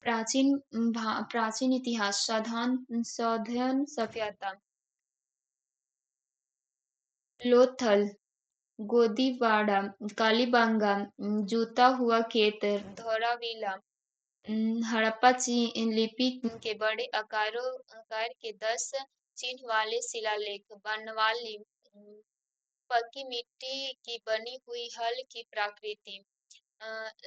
प्राचीन इतिहास, सौधन सभ्यता, लोथल, गोदीवाड़ा, कालीबंगा, जूता हुआ खेत, धौलावीरा, हड़प्पा लिपि के बड़े आकार के 10 चिन्ह वाले शिलालेख, बनवाली, पक्की मिट्टी की बनी हुई हल की प्रकृति,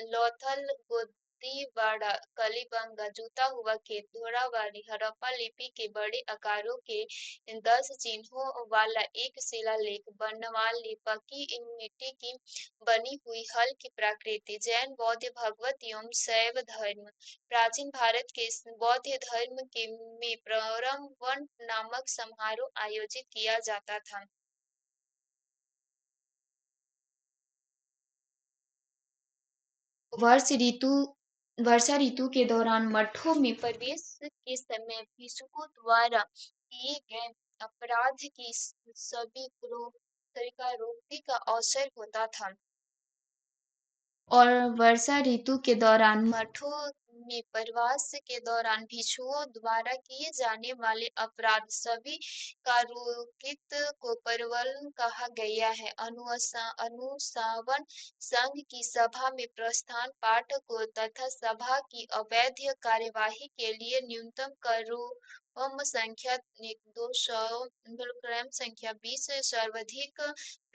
लोथल, गोदीवाड़ा, कलीबंगा, जूता हुआ खेत, घोड़ावाली, हड़प्पा लिपि के बड़े आकारों के 10 चिन्हों वाला एक शिलालेख, बनवाली, पक्की इन मिट्टी की बनी हुई हल की प्रकृति, जैन बौद्ध भगवत एवं शैव धर्म। प्राचीन भारत के बौद्ध धर्म के में प्ररम्भवन नामक समारोह आयोजित किया जाता था। वर्ष ऋतु वर्षा ऋतु के दौरान मठों में प्रवेश के समय भिक्षुकों द्वारा किए गए अपराध की सभी स्वीकारोक्ति का अवसर होता था। और वर्षा ऋतु के दौरान मठों में प्रवास के दौरान भिक्षुओं द्वारा किए जाने वाले अपराध सभी कारोकित को प्रबल कहा गया है। अनुशासन संघ की सभा में प्रस्थान पाठ को तथा सभा की अवैध कार्यवाही के लिए न्यूनतम संख्या 200 क्रम संख्या 20 सर्वाधिक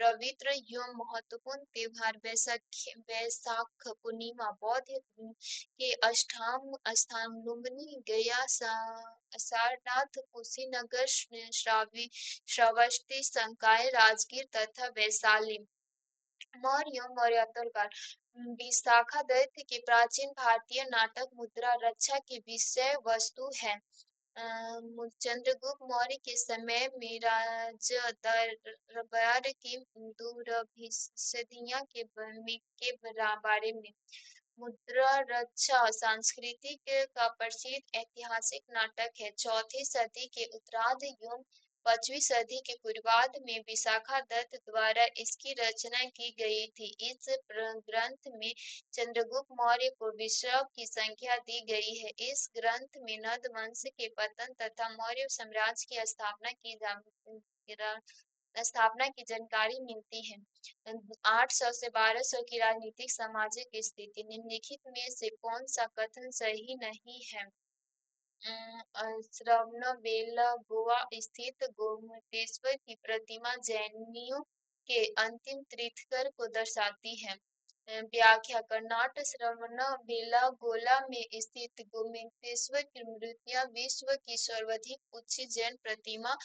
पवित्र एवं महत्वपूर्ण त्योहार वैशाख पूर्णिमा बौद्ध के अष्टम स्थान लुम्बिनी गया सारनाथ कुशीनगर श्रावस्ती संकाय राजगीर तथा वैशाली मौर्य मौर्योत्तर काल विशाखा दैत्य के प्राचीन भारतीय नाटक मुद्रा रक्षा की विषय वस्तु है। चंद्रगुप्त मौर्य के समय में राज दरबार की दूरभिसंधियां के बारे में मुद्रा रक्षा सांस्कृतिक का प्रसिद्ध ऐतिहासिक नाटक है। चौथी सदी के उत्तरार्ध एवं 5वीं सदी के पूर्वार्ध में विशाखा दत्त द्वारा इसकी रचना की गई थी। इस ग्रंथ में चंद्रगुप्त मौर्य को विश्व की संख्या दी गई है। इस ग्रंथ में नंद वंश के पतन तथा मौर्य साम्राज्य की स्थापना की जानकारी मिलती है। 800 से 1200 की राजनीतिक सामाजिक स्थिति निम्नलिखित में से कौन सा कथन सही नहीं है। श्रवणबेला गोवा स्थित गोमतेश्वर की प्रतिमा जैनियों के अंतिम तीर्थंकर को दर्शाती है। व्याख्या कर्नाटक श्रवणबेलागोला में स्थित गोमतेश्वर की मूर्तियां विश्व की सर्वाधिक ऊंची जैन प्रतिमा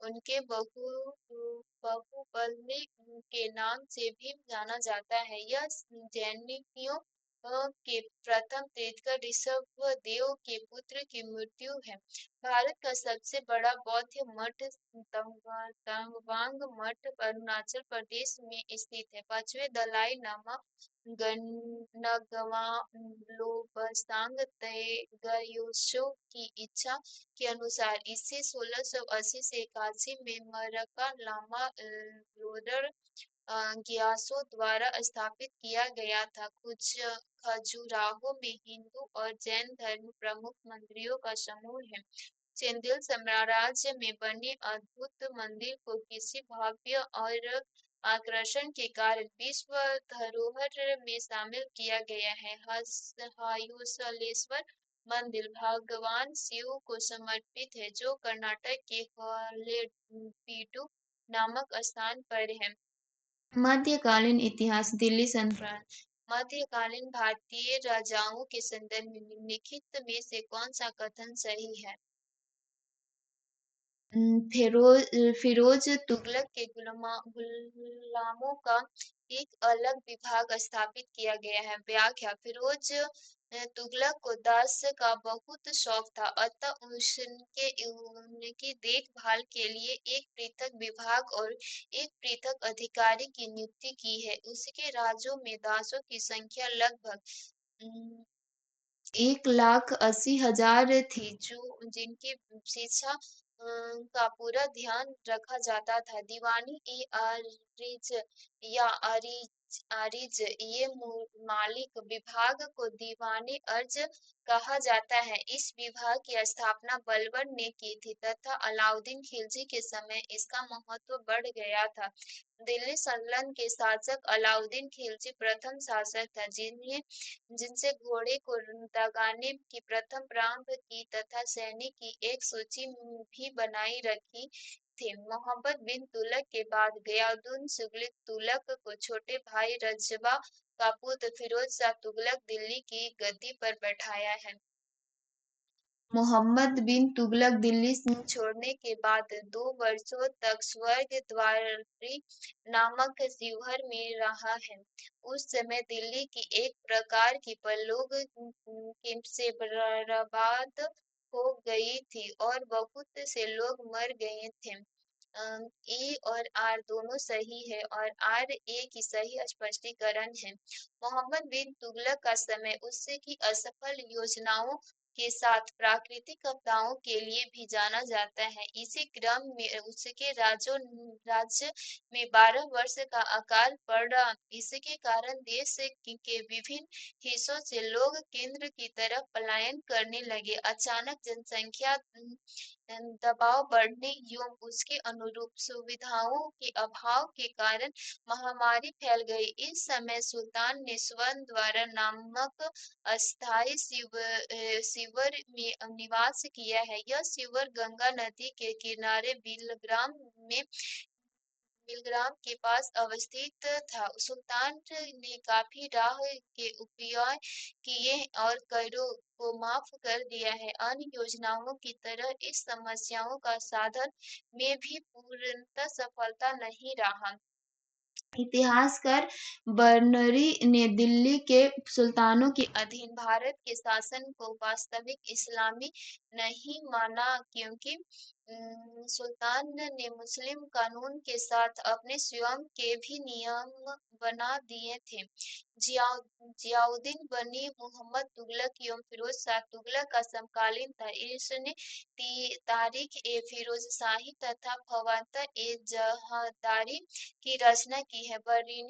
उनके बाहुबली के नाम से भी जाना जाता है। यह जैनियों के प्रथम तीर्थंकर ऋषभदेव के पुत्र की मृत्यु है। भारत का सबसे बड़ा बौद्ध मठ तवांग मठ अरुणाचल प्रदेश में स्थित है। 5वें दलाई लामा नगवा तेगयोसो की इच्छा के अनुसार इसे 1680 से 81 में मरका लामा लोडर ग्यासो द्वारा स्थापित किया गया था। कुछ खजुराहो में हिंदू और जैन धर्म प्रमुख मंदिरों का समूह है। चंदेल साम्राज्य में बने अद्भुत मंदिर को किसी भव्य और आकर्षण के कारण विश्व धरोहर में शामिल किया गया है। हयूसलेश्वर मंदिर भगवान शिव को समर्पित है जो कर्नाटक के हलेबीडु नामक स्थान पर है। मध्यकालीन इतिहास दिल्ली सल्तनत मध्यकालीन भारतीय राजाओं के संदर्भ में निम्नलिखित में से कौन सा कथन सही है। फिरोज तुगलक के गुलामों का एक अलग विभाग स्थापित किया गया है। व्याख्या फिरोज तुगलक को दास का बहुत शौक था, अतः उनकी देखभाल के लिए एक पृथक विभाग और एक पृथक अधिकारी की नियुक्ति की है। उसके राज्यों में दासों की संख्या लगभग 1,80,000 थी जो जिनकी शिक्षा का पूरा ध्यान रखा जाता था। दीवानी ए आरिज या आरिज ये मालिक विभाग को दीवाने अर्ज कहा जाता है। इस विभाग की स्थापना बलबन ने की थी तथा अलाउद्दीन खिलजी के समय इसका महत्व बढ़ गया था। दिल्ली सल्तनत के शासक अलाउद्दीन खिलजी प्रथम शासक था जिनसे घोड़े को दगाने की प्रथम प्रारंभ की तथा सैनिक की एक सूची भी बनाई रखी थे। मोहम्मद बिन तुगलक के बाद गयासुद्दीन तुगलक को छोटे भाई रजबा का पुत्र फिरोज शाह तुगलक दिल्ली की गद्दी पर बैठाया है। मोहम्मद बिन तुगलक दिल्ली छोड़ने के बाद 2 वर्षों तक स्वर्गद्वारी नामक शिवहर में रहा है। उस समय दिल्ली की एक प्रकार की पलोग से बर्बाद हो गई थी और बहुत से लोग मर गए थे। ए और आर दोनों सही है और आर ए की सही स्पष्टीकरण है। मोहम्मद बिन तुगलक का समय उससे की असफल योजनाओं के साथ प्राकृतिक आपदाओं के लिए भी जाना जाता है। इसी क्रम में उसके राज्य में 12 वर्ष का अकाल पड़ा। इसके कारण देश के विभिन्न हिस्सों से लोग केंद्र की तरफ पलायन करने लगे। अचानक जनसंख्या दबाव बढ़ने एवं उसके अनुरूप सुविधाओं के अभाव के कारण महामारी फैल गई। इस समय सुल्तान ने स्वर्ण द्वारा नामक अस्थायी शिविर में निवास किया है। यह शिविर गंगा नदी के किनारे बिलग्राम के पास अवस्थित था। सुल्तान ने काफी राह के उपाय किए और करों को माफ कर दिया है। अन्य योजनाओं की तरह इस समस्याओं का साधन में भी पूर्णतः सफलता नहीं रहा। इतिहासकार बर्नरी ने दिल्ली के सुल्तानों के अधीन भारत के शासन को वास्तविक इस्लामी नहीं माना क्योंकि सुल्तान ने मुस्लिम कानून के साथ अपने स्वयं के भी नियम बना दिए थे। जियाउद्दीन बनी मोहम्मद तुगलक एवं फिरोज शाह तुगलक का समकालीन था। इसने तारीख ए फिरोजशाही तथा फवाता ए जहादारी की रचना की है। बर्नी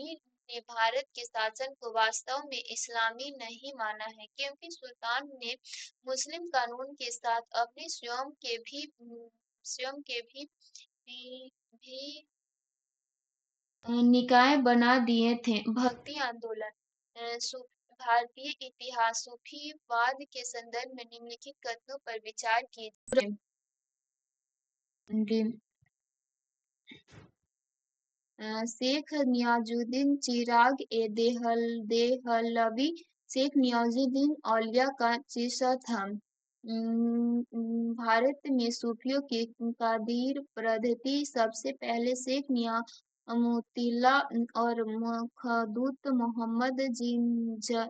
ने भारत के शासन को वास्तव में इस्लामी नहीं माना है क्योंकि सुल्तान ने मुस्लिम कानून के साथ अपने स्वयं के भी निकाय बना दिए थे। भक्ति आंदोलन भारतीय इतिहास सूफीवाद के संदर्भ में निम्नलिखित कथनों पर विचार कीजिए। शेख नियाजुद्दीन चिराग देहलवी शेख नियाजुद्दीन औलिया का शिष्य था। भारत में सूफियों की कादिर पद्धति सबसे पहले शेख नियामुतील्लाह और मखदूम मोहम्मद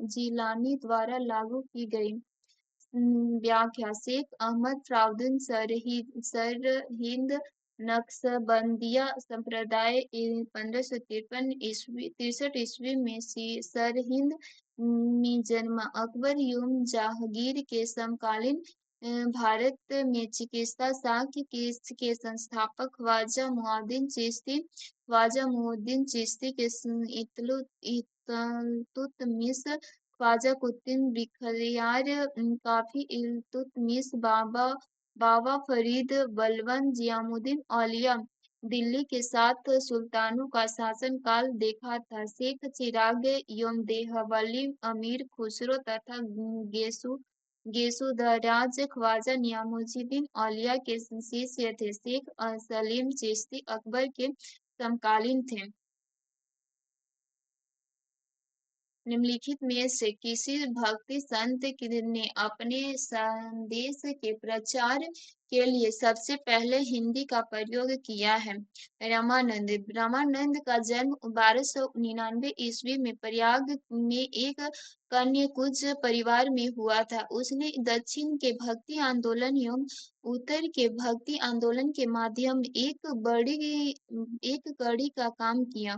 जिलानी द्वारा लागू की गई। व्याख्या शेख अहमद फराउद्दीन सरहिंद नक्शबंदिया संप्रदाय 1553 ईस्वी में सरहिंद में जन्मा। अकबर एवं जहांगीर के समकालीन भारत में चिकित्सा शास्त्र के संस्थापक ख्वाजा मुइनुद्दीन चिश्ती के इल्तुतमिश ख्वाजा कुतुब बख्तियार काफी इल्तुतमिश बाबा फरीद बलबन जियाउद्दीन औलिया दिल्ली के 7 सुल्तानों का शासन काल देखा था। शेख चिराग एवं देहलवी अमीर खुसरो तथा गेसुदराज ख्वाजा नियामुद्दीन औलिया के शिष्य थे। शेख सलीम चिश्ती अकबर के समकालीन थे। निम्नलिखित में से किसी भक्ति संत ने अपने संदेश के प्रचार के लिए सबसे पहले हिंदी का प्रयोग किया है? रामानंद। रामानंद का जन्म 1299 ईस्वी में प्रयाग में एक कन्याकुज परिवार में हुआ था। उसने दक्षिण के भक्ति आंदोलन एवं उत्तर के भक्ति आंदोलन के माध्यम एक कड़ी का काम किया।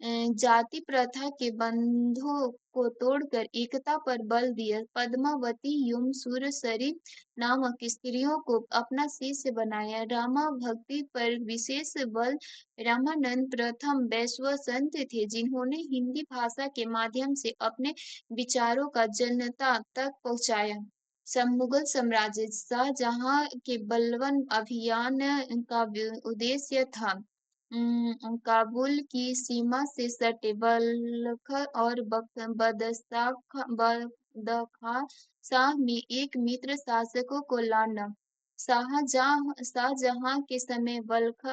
जाति प्रथा के बंधों को तोड़कर एकता पर बल दिया। पद्मावती एवं सुरसरी नामक स्त्रियों को अपना शिष्य बनाया। रामा भक्ति पर विशेष बल। रामानंद प्रथम वैष्णव संत थे जिन्होंने हिंदी भाषा के माध्यम से अपने विचारों का जनता तक पहुंचाया। मुगल साम्राज्य। शाहजहां के बलवन अभियान का उद्देश्य था काबुल की सीमा से सटे बल्ख और बदख्शां में एक मित्र शासकों को लाना। शाहजहां के समय बल्ख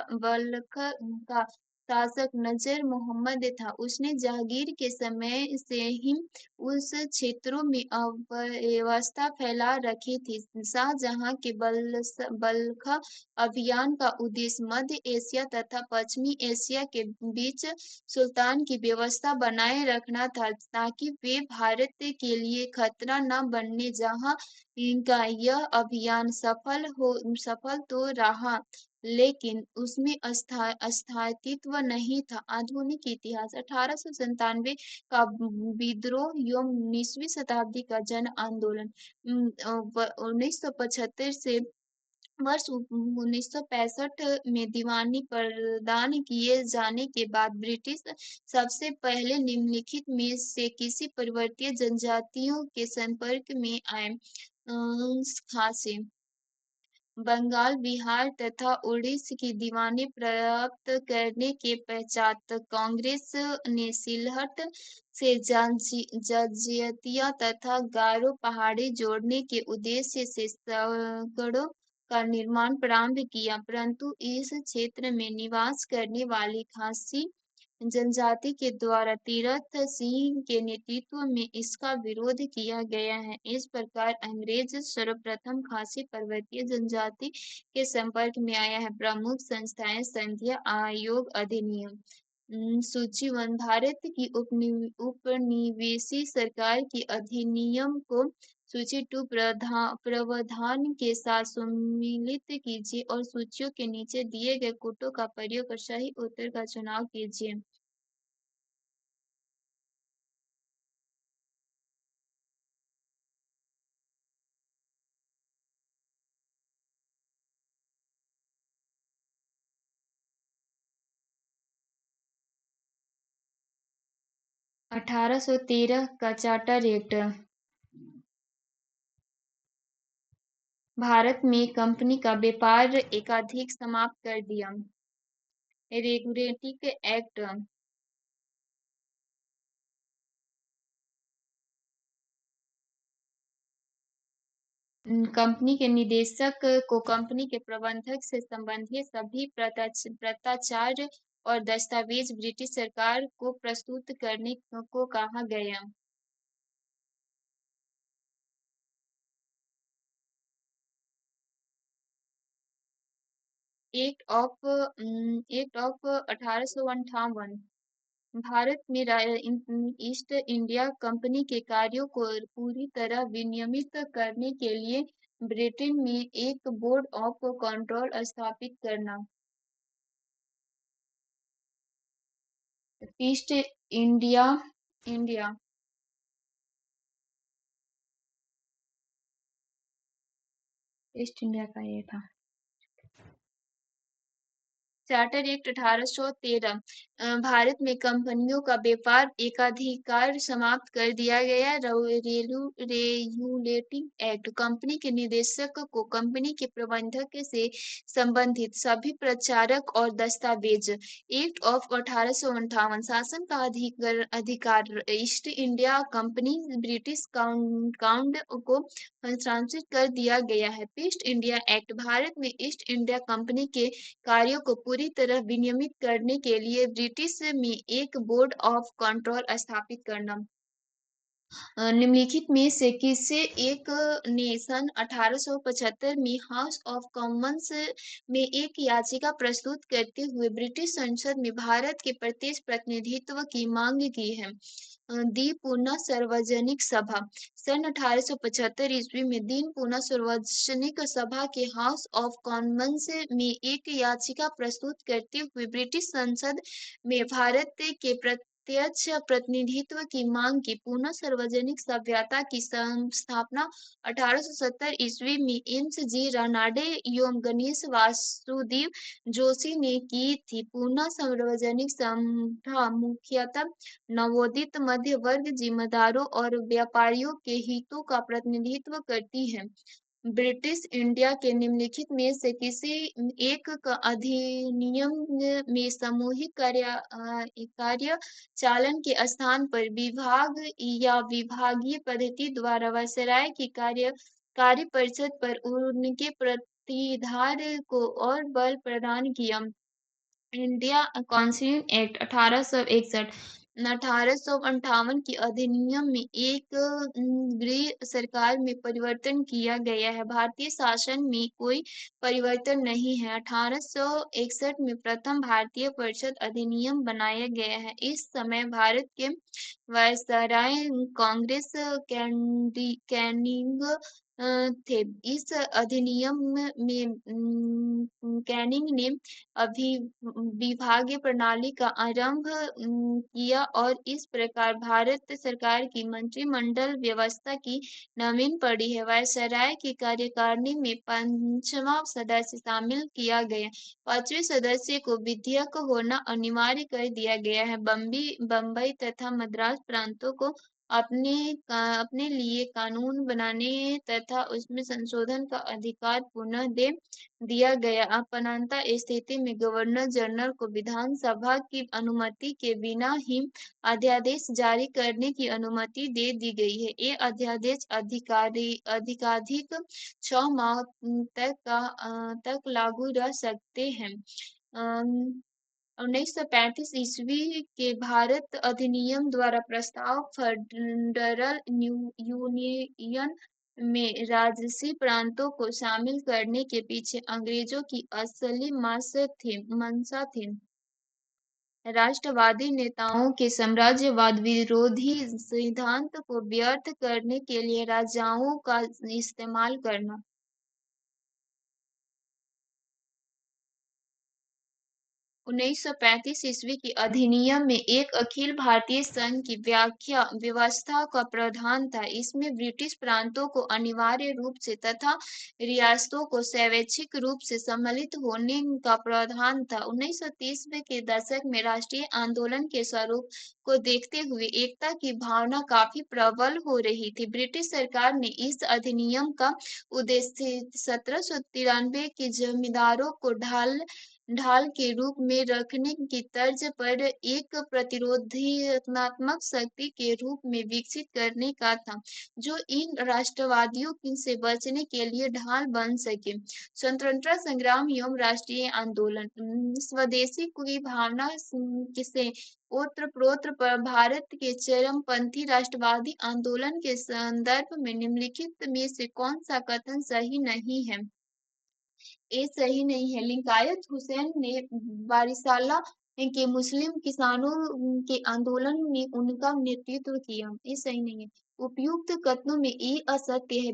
का शासक नजर मोहम्मद था। उसने जहांगीर के समय से ही उस क्षेत्रों में अव्यवस्था फैला रखी थी। शाहजहां के बल्ख अभियान का उद्देश्य मध्य एशिया तथा पश्चिमी एशिया के बीच सुल्तान की व्यवस्था बनाए रखना था ताकि वे भारत के लिए खतरा न बनने। जहां इनका यह अभियान सफल तो रहा लेकिन उसमें स्थायित्व नहीं था। आधुनिक इतिहास। 1897 का विद्रोह एवं 19वीं शताब्दी का जन आंदोलन। 1975 से वर्ष 1965 में दीवानी प्रदान किए जाने के बाद ब्रिटिश सबसे पहले निम्नलिखित में से किसी पर्वतीय जनजातियों के संपर्क में आए। खासी, बंगाल, बिहार तथा उड़ीसा की दीवानी प्राप्त करने के पश्चात कांग्रेस ने सिलहट से जजिया तथा गारो पहाड़ी जोड़ने के उद्देश्य से सड़कों का निर्माण प्रारंभ किया, परंतु इस क्षेत्र में निवास करने वाली खासी जनजाति के द्वारा तीरथ सिंह के नेतृत्व में इसका विरोध किया गया है। इस प्रकार अंग्रेज सर्वप्रथम खासी पर्वतीय जनजाति के संपर्क में आया है। प्रमुख संस्थाएं संघीय आयोग अधिनियम। सूची 1 भारत की उपनिवेशी सरकार की अधिनियम को सूची 2 प्रावधान के साथ सम्मिलित कीजिए और सूचियों के नीचे दिए गए कूटों का प्रयोग कर सही उत्तर का चुनाव कीजिए। अठारह सौ तेरह का चार्टर एक्ट भारत में कंपनी का व्यापार एकाधिक समाप्त कर दिया। रेगुलेटिंग एक्ट कंपनी के निदेशक को कंपनी के प्रबंधक से संबंधित सभी पत्राचार और दस्तावेज ब्रिटिश सरकार को प्रस्तुत करने को कहा गया। एक्ट ऑफ 1858 भारत में ईस्ट इंडिया कंपनी के कार्यों को पूरी तरह विनियमित करने के लिए ब्रिटेन में एक बोर्ड ऑफ कंट्रोल स्थापित करना। East India India east India का ये था। चार्टर एक्ट 1813 भारत में कंपनियों का व्यापार एकाधिकार समाप्त कर दिया गया। रेगुलेटिंग एक्ट कंपनी के निदेशक को कंपनी के प्रबंधक से संबंधित सभी प्रचारक और दस्तावेज। एक्ट ऑफ 1858 शासन का अधिकार east India company British count को हस्तांतरित कर दिया गया है। ईस्ट इंडिया एक्ट भारत में ईस्ट इंडिया कंपनी के कार्यों को पूरी तरह विनियमित करने के लिए ब्रिटिश में एक बोर्ड ऑफ कंट्रोल स्थापित करना। निम्नलिखित में से किसे एक ने सन 1875 में हाउस ऑफ कॉमन्स में एक याचिका प्रस्तुत करते हुए ब्रिटिश संसद में भारत के प्रत्यक्ष प्रतिनिधित्व की मांग की है। दी पूना सार्वजनिक सभा। सन 1875 ईस्वी में दीन पूना सार्वजनिक सभा के हाउस ऑफ कॉमन्स में एक याचिका प्रस्तुत करते हुए ब्रिटिश संसद में भारत के प्रत्यक्ष प्रतिनिधित्व की मांग की। पूना सार्वजनिक सभ्यता की स्थापना 1870 ईस्वी में एम. जी. रानाडे एवं गणेश वासुदेव जोशी ने की थी। पूना सार्वजनिक सभा मुख्यतः नवोदित मध्य वर्ग, जिम्मेदारों और व्यापारियों के हितों का प्रतिनिधित्व करती है। ब्रिटिश इंडिया के निम्नलिखित में से किसी एक अधिनियम में सामूहिक कार्य चालन के स्थान पर विभाग या विभागीय पद्धति द्वारा वायसराय की कार्य परिषद पर उनके प्रतिधार को और बल प्रदान किया। India council act 1861। 1858 की अधिनियम में एक गृह सरकार में परिवर्तन किया गया है। भारतीय शासन में कोई परिवर्तन नहीं है। 1861 में प्रथम भारतीय परिषद अधिनियम बनाया गया है। इस समय भारत के वायसराय कांग्रेस कैनिंग थे। इस अधिनियम में कैनिंग ने अभी विभागीय प्रणाली का आरंभ किया और इस प्रकार भारत सरकार की मंत्रिमंडल व्यवस्था की नवीन पड़ी है। वायसराय की कार्यकारिणी में पांचवा सदस्य शामिल किया गया। पांचवें सदस्य को विधायक होना अनिवार्य कर दिया गया है। बम्बई तथा मद्रास प्रांतों को अपने लिए कानून बनाने तथा उसमें संशोधन का अधिकार पुनः दे दिया गया। अपनाता स्थिति में गवर्नर जनरल को विधानसभा की अनुमति के बिना ही अध्यादेश जारी करने की अनुमति दे दी गई है। ये अध्यादेश अधिकाधिक 6 माह तक लागू रह सकते हैं। 1935 ईस्वी के भारत अधिनियम द्वारा प्रस्ताव फेडरल यूनियन में राजसी प्रांतों को शामिल करने के पीछे अंग्रेजों की असली मंशा थी। राष्ट्रवादी नेताओं के साम्राज्यवाद विरोधी सिद्धांत को व्यर्थ करने के लिए राजाओं का इस्तेमाल करना। 1935 ईस्वी के अधिनियम में एक अखिल भारतीय संघ की व्याख्या व्यवस्था का प्रावधान था। इसमें ब्रिटिश प्रांतों को अनिवार्य रूप से तथा रियासतों को स्वैच्छिक रूप से सम्मिलित होने का प्रावधान था। 1930 के दशक में राष्ट्रीय आंदोलन के स्वरूप को देखते हुए एकता की भावना काफी प्रबल हो रही थी। ब्रिटिश सरकार ने इस अधिनियम का उद्देश्य 1793 के जमींदारों को ढाल के रूप में रखने की तर्ज पर एक प्रतिरोधात्मक शक्ति के रूप में विकसित करने का था, जो इन राष्ट्रवादियों से बचने के लिए ढाल बन सके। स्वतंत्रता संग्राम एवं राष्ट्रीय आंदोलन। स्वदेशी की भावना से ओतप्रोत भारत के चरमपंथी राष्ट्रवादी आंदोलन के संदर्भ में निम्नलिखित में से कौन सा कथन सही नहीं है? ये सही नहीं है। लिंगायत हुसैन ने बारिसाला के मुस्लिम किसानों के आंदोलन में उनका नेतृत्व किया। ये सही नहीं है। उपयुक्त कथनों में ये असत्य है।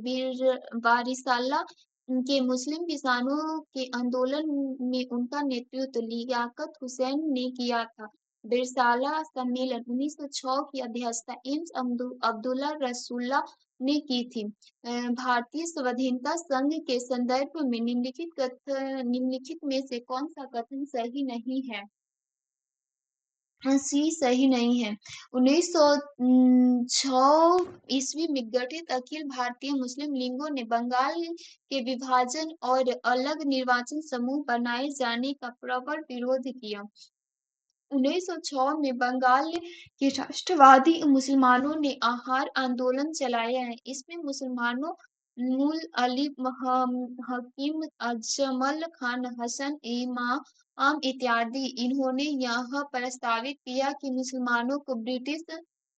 बारिसाला के मुस्लिम किसानों के आंदोलन में उनका नेतृत्व लियाकत हुसैन ने किया था। बिरसाला सम्मेलन 1906 की अध्यक्षता अब्दुल्ला रसूल्ला ने की थी। भारतीय स्वाधीनता संघ के संदर्भ में निम्नलिखित में से कौन सा कथन सही नहीं है? सी सही नहीं है। 1906 ईस्वी में गठित अखिल भारतीय मुस्लिम लीगों ने बंगाल के विभाजन और अलग निर्वाचन समूह बनाए जाने का प्रबल विरोध किया। 1906 में बंगाल के राष्ट्रवादी मुसलमानों ने आहार आंदोलन चलाया है। इसमें मुसलमानों मूल अली हकीम अजमल खान हसन इमाम इत्यादि। इन्होंने यह प्रस्तावित किया कि मुसलमानों को ब्रिटिश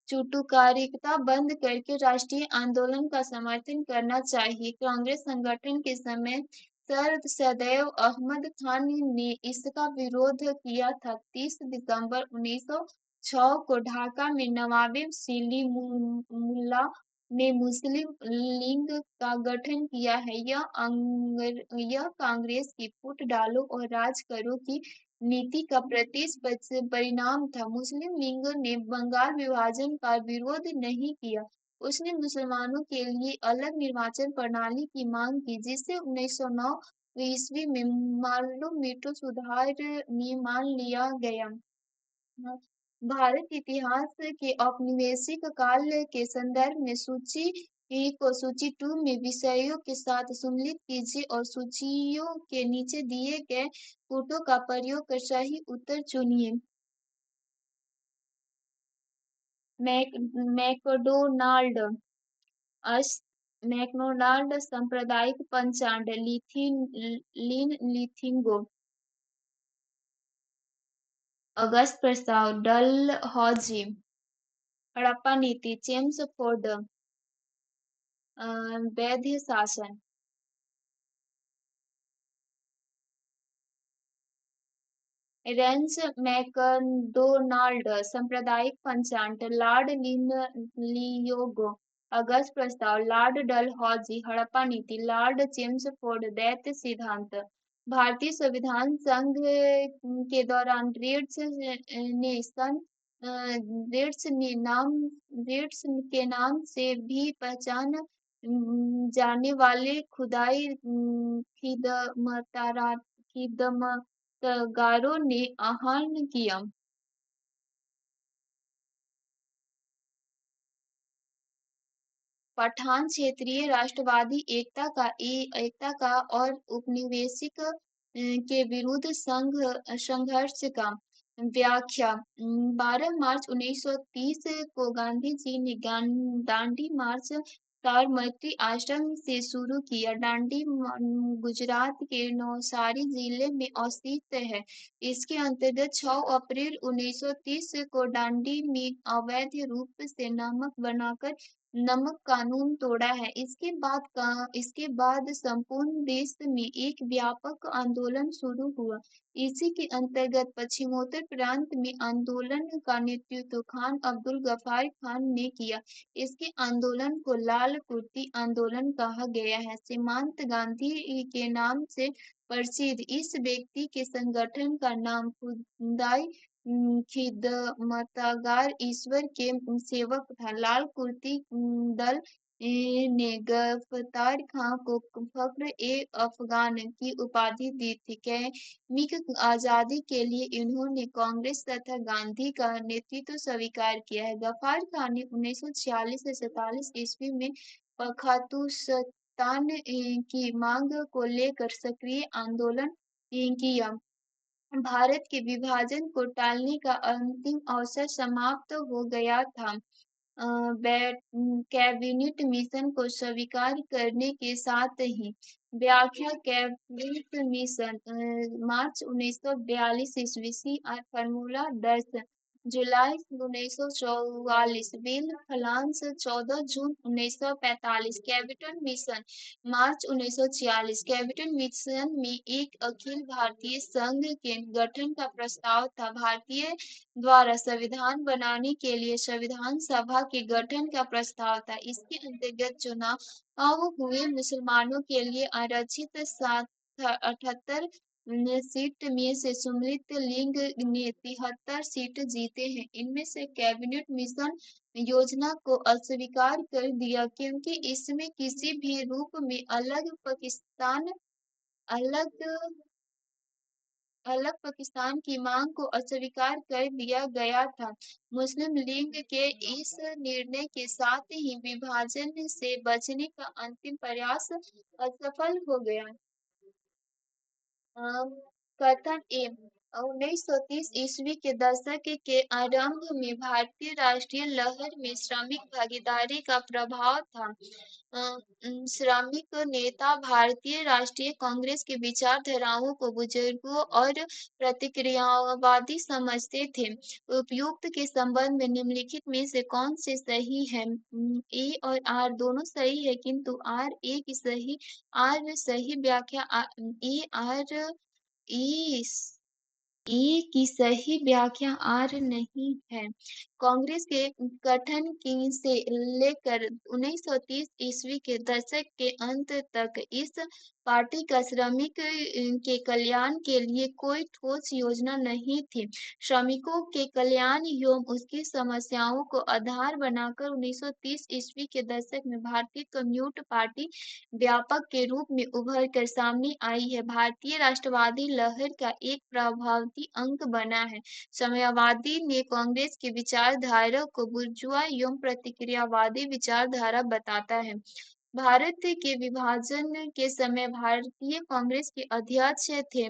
चुटुकारिता बंद करके राष्ट्रीय आंदोलन का समर्थन करना चाहिए। कांग्रेस संगठन के समय सर सदैव अहमद खान ने इसका विरोध किया था। 30 दिसंबर 2006 को ढाका में नवाब सलीमुल्लाह ने मुस्लिम लीग का गठन किया है। यह कांग्रेस की फूट डालो और राज करो की नीति का प्रत्यक्ष परिणाम था। मुस्लिम लीग ने बंगाल विभाजन का विरोध नहीं किया। उसने मुसलमानों के लिए अलग निर्वाचन प्रणाली की मांग की, जिसे 1909 ईस्वी में मार्लोमेटो सुधार में मान लिया गया। भारत इतिहास के औपनिवेशिक काल के संदर्भ में सूची को सूची 2 में विषयों के साथ सम्मिलित कीजिए और सूचियों के नीचे दिए गए कूटों का प्रयोग कर सही उत्तर चुनिए। मैकडोनाल्ड अस मैकडोनाल्ड सांप्रदायिक पंचांग लिथिंगो अगस्त प्रस्ताव डलहौजी हड़प्पा नीति चेम्सफोर्ड वैध शासन रेंस मैकडोनाल्ड सांप्रदायिक पंचांग लॉर्ड लियोगो अगस्त प्रस्ताव लॉर्ड डलहौजी हड़प्पा नीति लॉर्ड चेम्सफोर्ड दैत्य सिद्धांत भारतीय संविधान संघ के दौरान रीट्स के नाम से भी पहचान जाने वाले खुदाई खिदमतगारों ने आहन किया। पठान क्षेत्रीय राष्ट्रवादी एकता का और उपनिवेशिक के विरुद्ध संघर्ष का व्याख्या 12 मार्च 1930 को गांधी जी ने दांडी मार्च साबरमती आश्रम से शुरू किया। दांडी गुजरात के नवसारी जिले में स्थित है। इसके अंतर्गत 6 अप्रैल 1930 को दांडी में अवैध रूप से नमक कानून तोड़ा है। इसके बाद संपूर्ण देश में एक व्यापक आंदोलन शुरू हुआ। इसी के अंतर्गत पश्चिमोत्तर प्रांत में आंदोलन का नेतृत्व खान अब्दुल गफार खान ने किया। इसके आंदोलन को लाल कुर्ती आंदोलन कहा गया है। सीमांत गांधी के नाम से प्रसिद्ध इस व्यक्ति के संगठन का नाम खुदाई खिदमतगार ईश्वर के सेवक था। लाल कुर्ती दल ने गफ्फार खां को फख्र ए अफगान की उपाधि दी थी। कैमिक आजादी के लिए इन्होंने कांग्रेस तथा गांधी का नेतृत्व स्वीकार किया है। गफ्फार खान ने 1946 से 47 ईस्वी में खालिस्तान की मांग को लेकर सक्रिय आंदोलन किया। भारत के विभाजन को टालने का अंतिम अवसर समाप्त हो गया था। कैबिनेट मिशन को स्वीकार करने के साथ ही व्याख्या कैबिनेट मिशन मार्च 1942 ईस्वी फार्मूला 10 जुलाई 1944 बिल फ्लांस 14 जून 1945 कैबिनेट मिशन मार्च 1946 कैबिनेट मिशन में एक अखिल भारतीय संघ के गठन का प्रस्ताव था। भारतीय द्वारा संविधान बनाने के लिए संविधान सभा के गठन का प्रस्ताव था। इसके अंतर्गत चुनाव हुए। मुसलमानों के लिए आरक्षित 78 सीट में से सम्मिलित लीग ने 73 सीट जीते हैं। इनमें से कैबिनेट मिशन योजना को अस्वीकार कर दिया, क्योंकि इसमें किसी भी रूप में अलग अलग पाकिस्तान की मांग को अस्वीकार कर दिया गया था। मुस्लिम लीग के इस निर्णय के साथ ही विभाजन से बचने का अंतिम प्रयास असफल हो गया। कथन ए 1930 ईस्वी के दशक के आरंभ में भारतीय राष्ट्रीय लहर में श्रमिक भागीदारी का प्रभाव था। श्रमिक नेता भारतीय राष्ट्रीय कांग्रेस की विचारधाराओं को बुजुर्गों और प्रतिक्रियावादी समझते थे। उपयुक्त के संबंध में निम्नलिखित में से कौन से सही है? ए और आर दोनों सही है, किंतु आर सही व्याख्या ए आर इस ए की सही व्याख्या आर नहीं है। कांग्रेस के गठन की से लेकर 1930 ईस्वी के दशक के अंत तक इस पार्टी का श्रमिक के कल्याण के लिए कोई ठोस योजना नहीं थी। श्रमिकों के कल्याण एवं उसकी समस्याओं को आधार बनाकर 1930 ईस्वी के दशक में भारतीय कम्युनिस्ट पार्टी व्यापक के रूप में उभर कर सामने आई है। भारतीय राष्ट्रवादी लहर का एक प्रभावी अंग बना है। साम्यवादी ने कांग्रेस की विचारधारा को बुर्जुआ एवं प्रतिक्रियावादी विचारधारा बताता है। भारत के विभाजन के समय भारतीय कांग्रेस के अध्यक्ष थे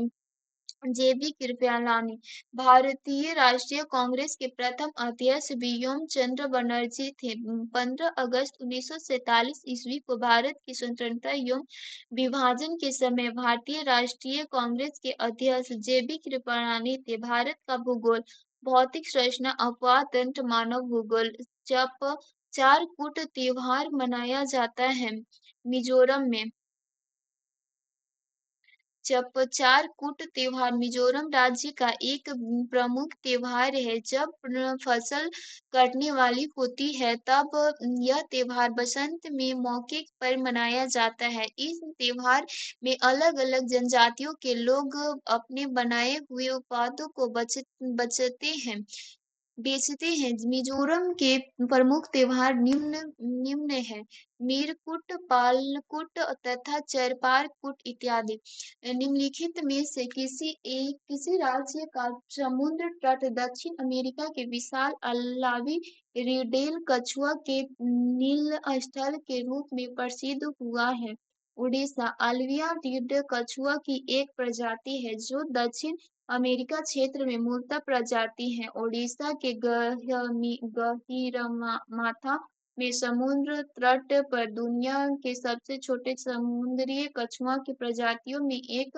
जेबी कृपलानी। भारतीय राष्ट्रीय कांग्रेस के प्रथम अध्यक्ष बियोम चंद्र बनर्जी थे। 15 अगस्त 1947 ईस्वी को भारत की स्वतंत्रता एवं विभाजन के समय भारतीय राष्ट्रीय कांग्रेस के अध्यक्ष जेबी कृपलानी थे। भारत का भूगोल, भौतिक संरचना, अपवाद तंत्र, मानव भूगोल। जब चार कूट त्योहार मनाया जाता है मिजोरम में। चारकूट त्योहार मिजोरम राज्य का एक प्रमुख त्योहार है। जब फसल कटने वाली होती है तब यह त्योहार बसंत में मौके पर मनाया जाता है। इस त्योहार में अलग अलग जनजातियों के लोग अपने बनाए हुए उत्पादों को बचते हैं बेचते हैं। मिजोरम के प्रमुख त्योहार निम्न निम्न है। मीरकुट, पालकुट तथा चरपारकुट इत्यादि। निम्नलिखित में से किसी राज्य का समुद्र तट दक्षिण अमेरिका के विशाल अलावी रिडेल कछुआ के नील स्थल के रूप में प्रसिद्ध हुआ है। उड़ीसा अल्विया रीड कछुआ की एक प्रजाति है जो दक्षिण अमेरिका क्षेत्र में मूलतः प्रजाति है। ओडिशा के गहीरमाथा में समुद्र तट पर दुनिया के सबसे छोटे समुद्री कछुआ की प्रजातियों में एक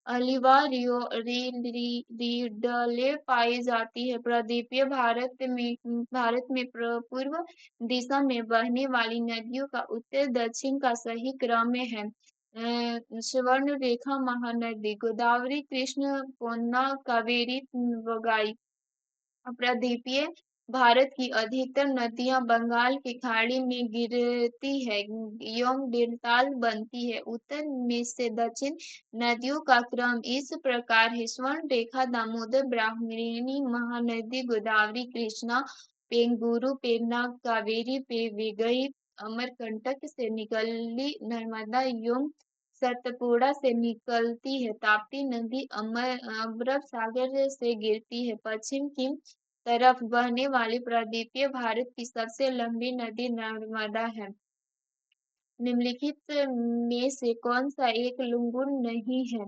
अलिवा रिडले पाई जाती है। प्रदीपीय भारत में पूर्व दिशा में बहने वाली नदियों का उत्तर दक्षिण का सही क्रम है। स्वर्ण रेखा महानदी गोदावरी, कृष्ण, पोन्ना, कावेरी, वगाई। प्रदीपीय भारत की अधिकतर नदियां बंगाल की खाड़ी में गिरती है एवं डेल्टा बनती है। उत्तर में से दक्षिण नदियों का क्रम इस प्रकार है: स्वर्ण रेखा दामोदर, ब्राह्मणी, महानदी गोदावरी, कृष्णा, पेंगुरु, पेन्ना, कावेरी, वेगई, अमरकंटक से निकली नर्मदा एवं सतपुड़ा से निकलती है। ताप्ती नदी अरब सागर से गिरती है। पश्चिम की तरफ बहने वाली प्रदीपीय भारत की सबसे लंबी नदी नर्मदा है। निम्नलिखित में से कौन सा एक लुंगुर नहीं है?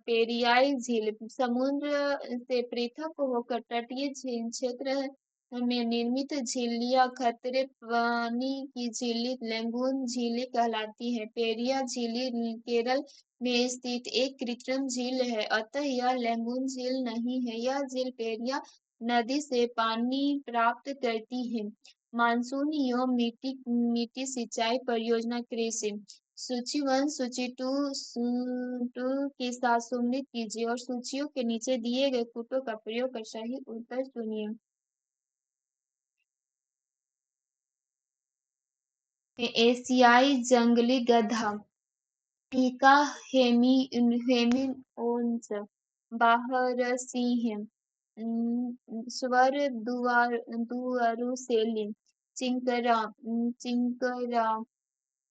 पेरियाई झील समुद्र से पृथक होकर तटीय क्षेत्र में निर्मित झील या खतरे पानी की झील लैगून झील कहलाती है। पेरिया झील केरल में स्थित एक कृत्रिम झील है, अतः यह लैगून झील नहीं है। यह झील पेरिया नदी से पानी प्राप्त करती है। मानसून एवं मिट्टी सिंचाई परियोजना कृषि सूची 1 सूची 2 के साथ सम्मिलित कीजिए और सूचियों के नीचे दिए गए कूटों का प्रयोग कर सही उत्तर चुनिए। एशियाई जंगली गधा टीका हेमिओन्स बाहर सिंह स्वर दुआरू सेली चिंकरा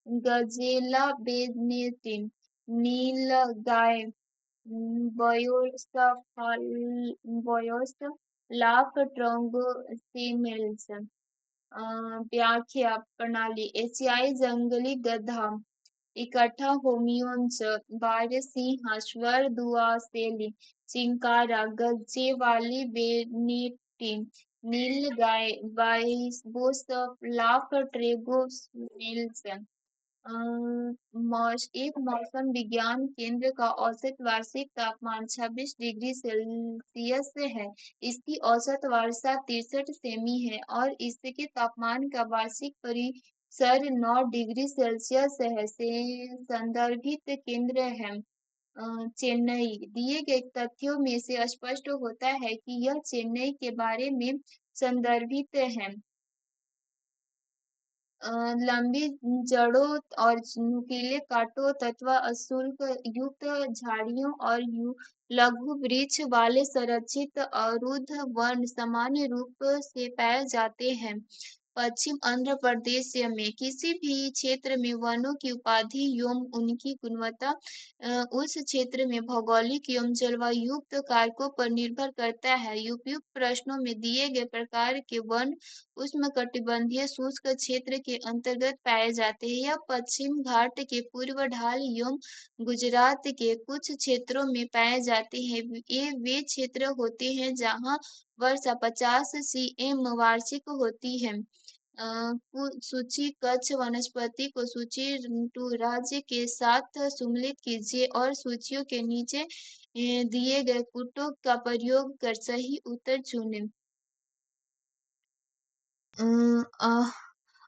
गजेला बेनेटिन नीलगाय बयोस्ट लाफ ट्रोंगोसेमेल्स। व्याख्या प्रणाली एशियाई जंगली गधा इकट्ठा होमियोन्स बारहसिंहा स्वर दुआसेली चिंकारा गज्जे वाली बेनेटिन नीलगाय बाइबोस लाफ ट्रेगोनेल्स। एक मौसम विज्ञान केंद्र का औसत वार्षिक तापमान 26 डिग्री सेल्सियस है। इसकी औसत वर्षा 63 सेमी है और इसके तापमान का वार्षिक परिसर 9 डिग्री सेल्सियस है। से संदर्भित केंद्र है चेन्नई। दिए गए तथ्यों में से स्पष्ट होता है कि यह चेन्नई के बारे में संदर्भित है। लंबी जड़ों और नुकीले कांटों तथा अशुल्क युक्त झाड़ियों और लघु वृक्ष वाले संरक्षित अरुद्ध वन सामान्य रूप से पाए जाते हैं। पश्चिम आंध्र प्रदेश में किसी भी क्षेत्र में वनों की उपाधि एवं उनकी गुणवत्ता उस क्षेत्र में भौगोलिक एवं जलवायुयुक्त कारकों पर निर्भर करता है। उपयुक्त प्रश्नों में दिए गए प्रकार के वन उष्णकटिबंधीय शुष्क क्षेत्र के अंतर्गत पाए जाते हैं। यह पश्चिम घाट के पूर्व ढाल एवं गुजरात के कुछ क्षेत्रों में पाए जाते हैं। ये वे क्षेत्र होते हैं जहाँ वर्षा 50 सीएम वार्षिक होती है। सूची कच्छ वनस्पति को सूची टू राज्य के साथ सम्मिलित कीजिए और सूचियों के नीचे दिए गए कूटों का प्रयोग कर सही उत्तर चुनें।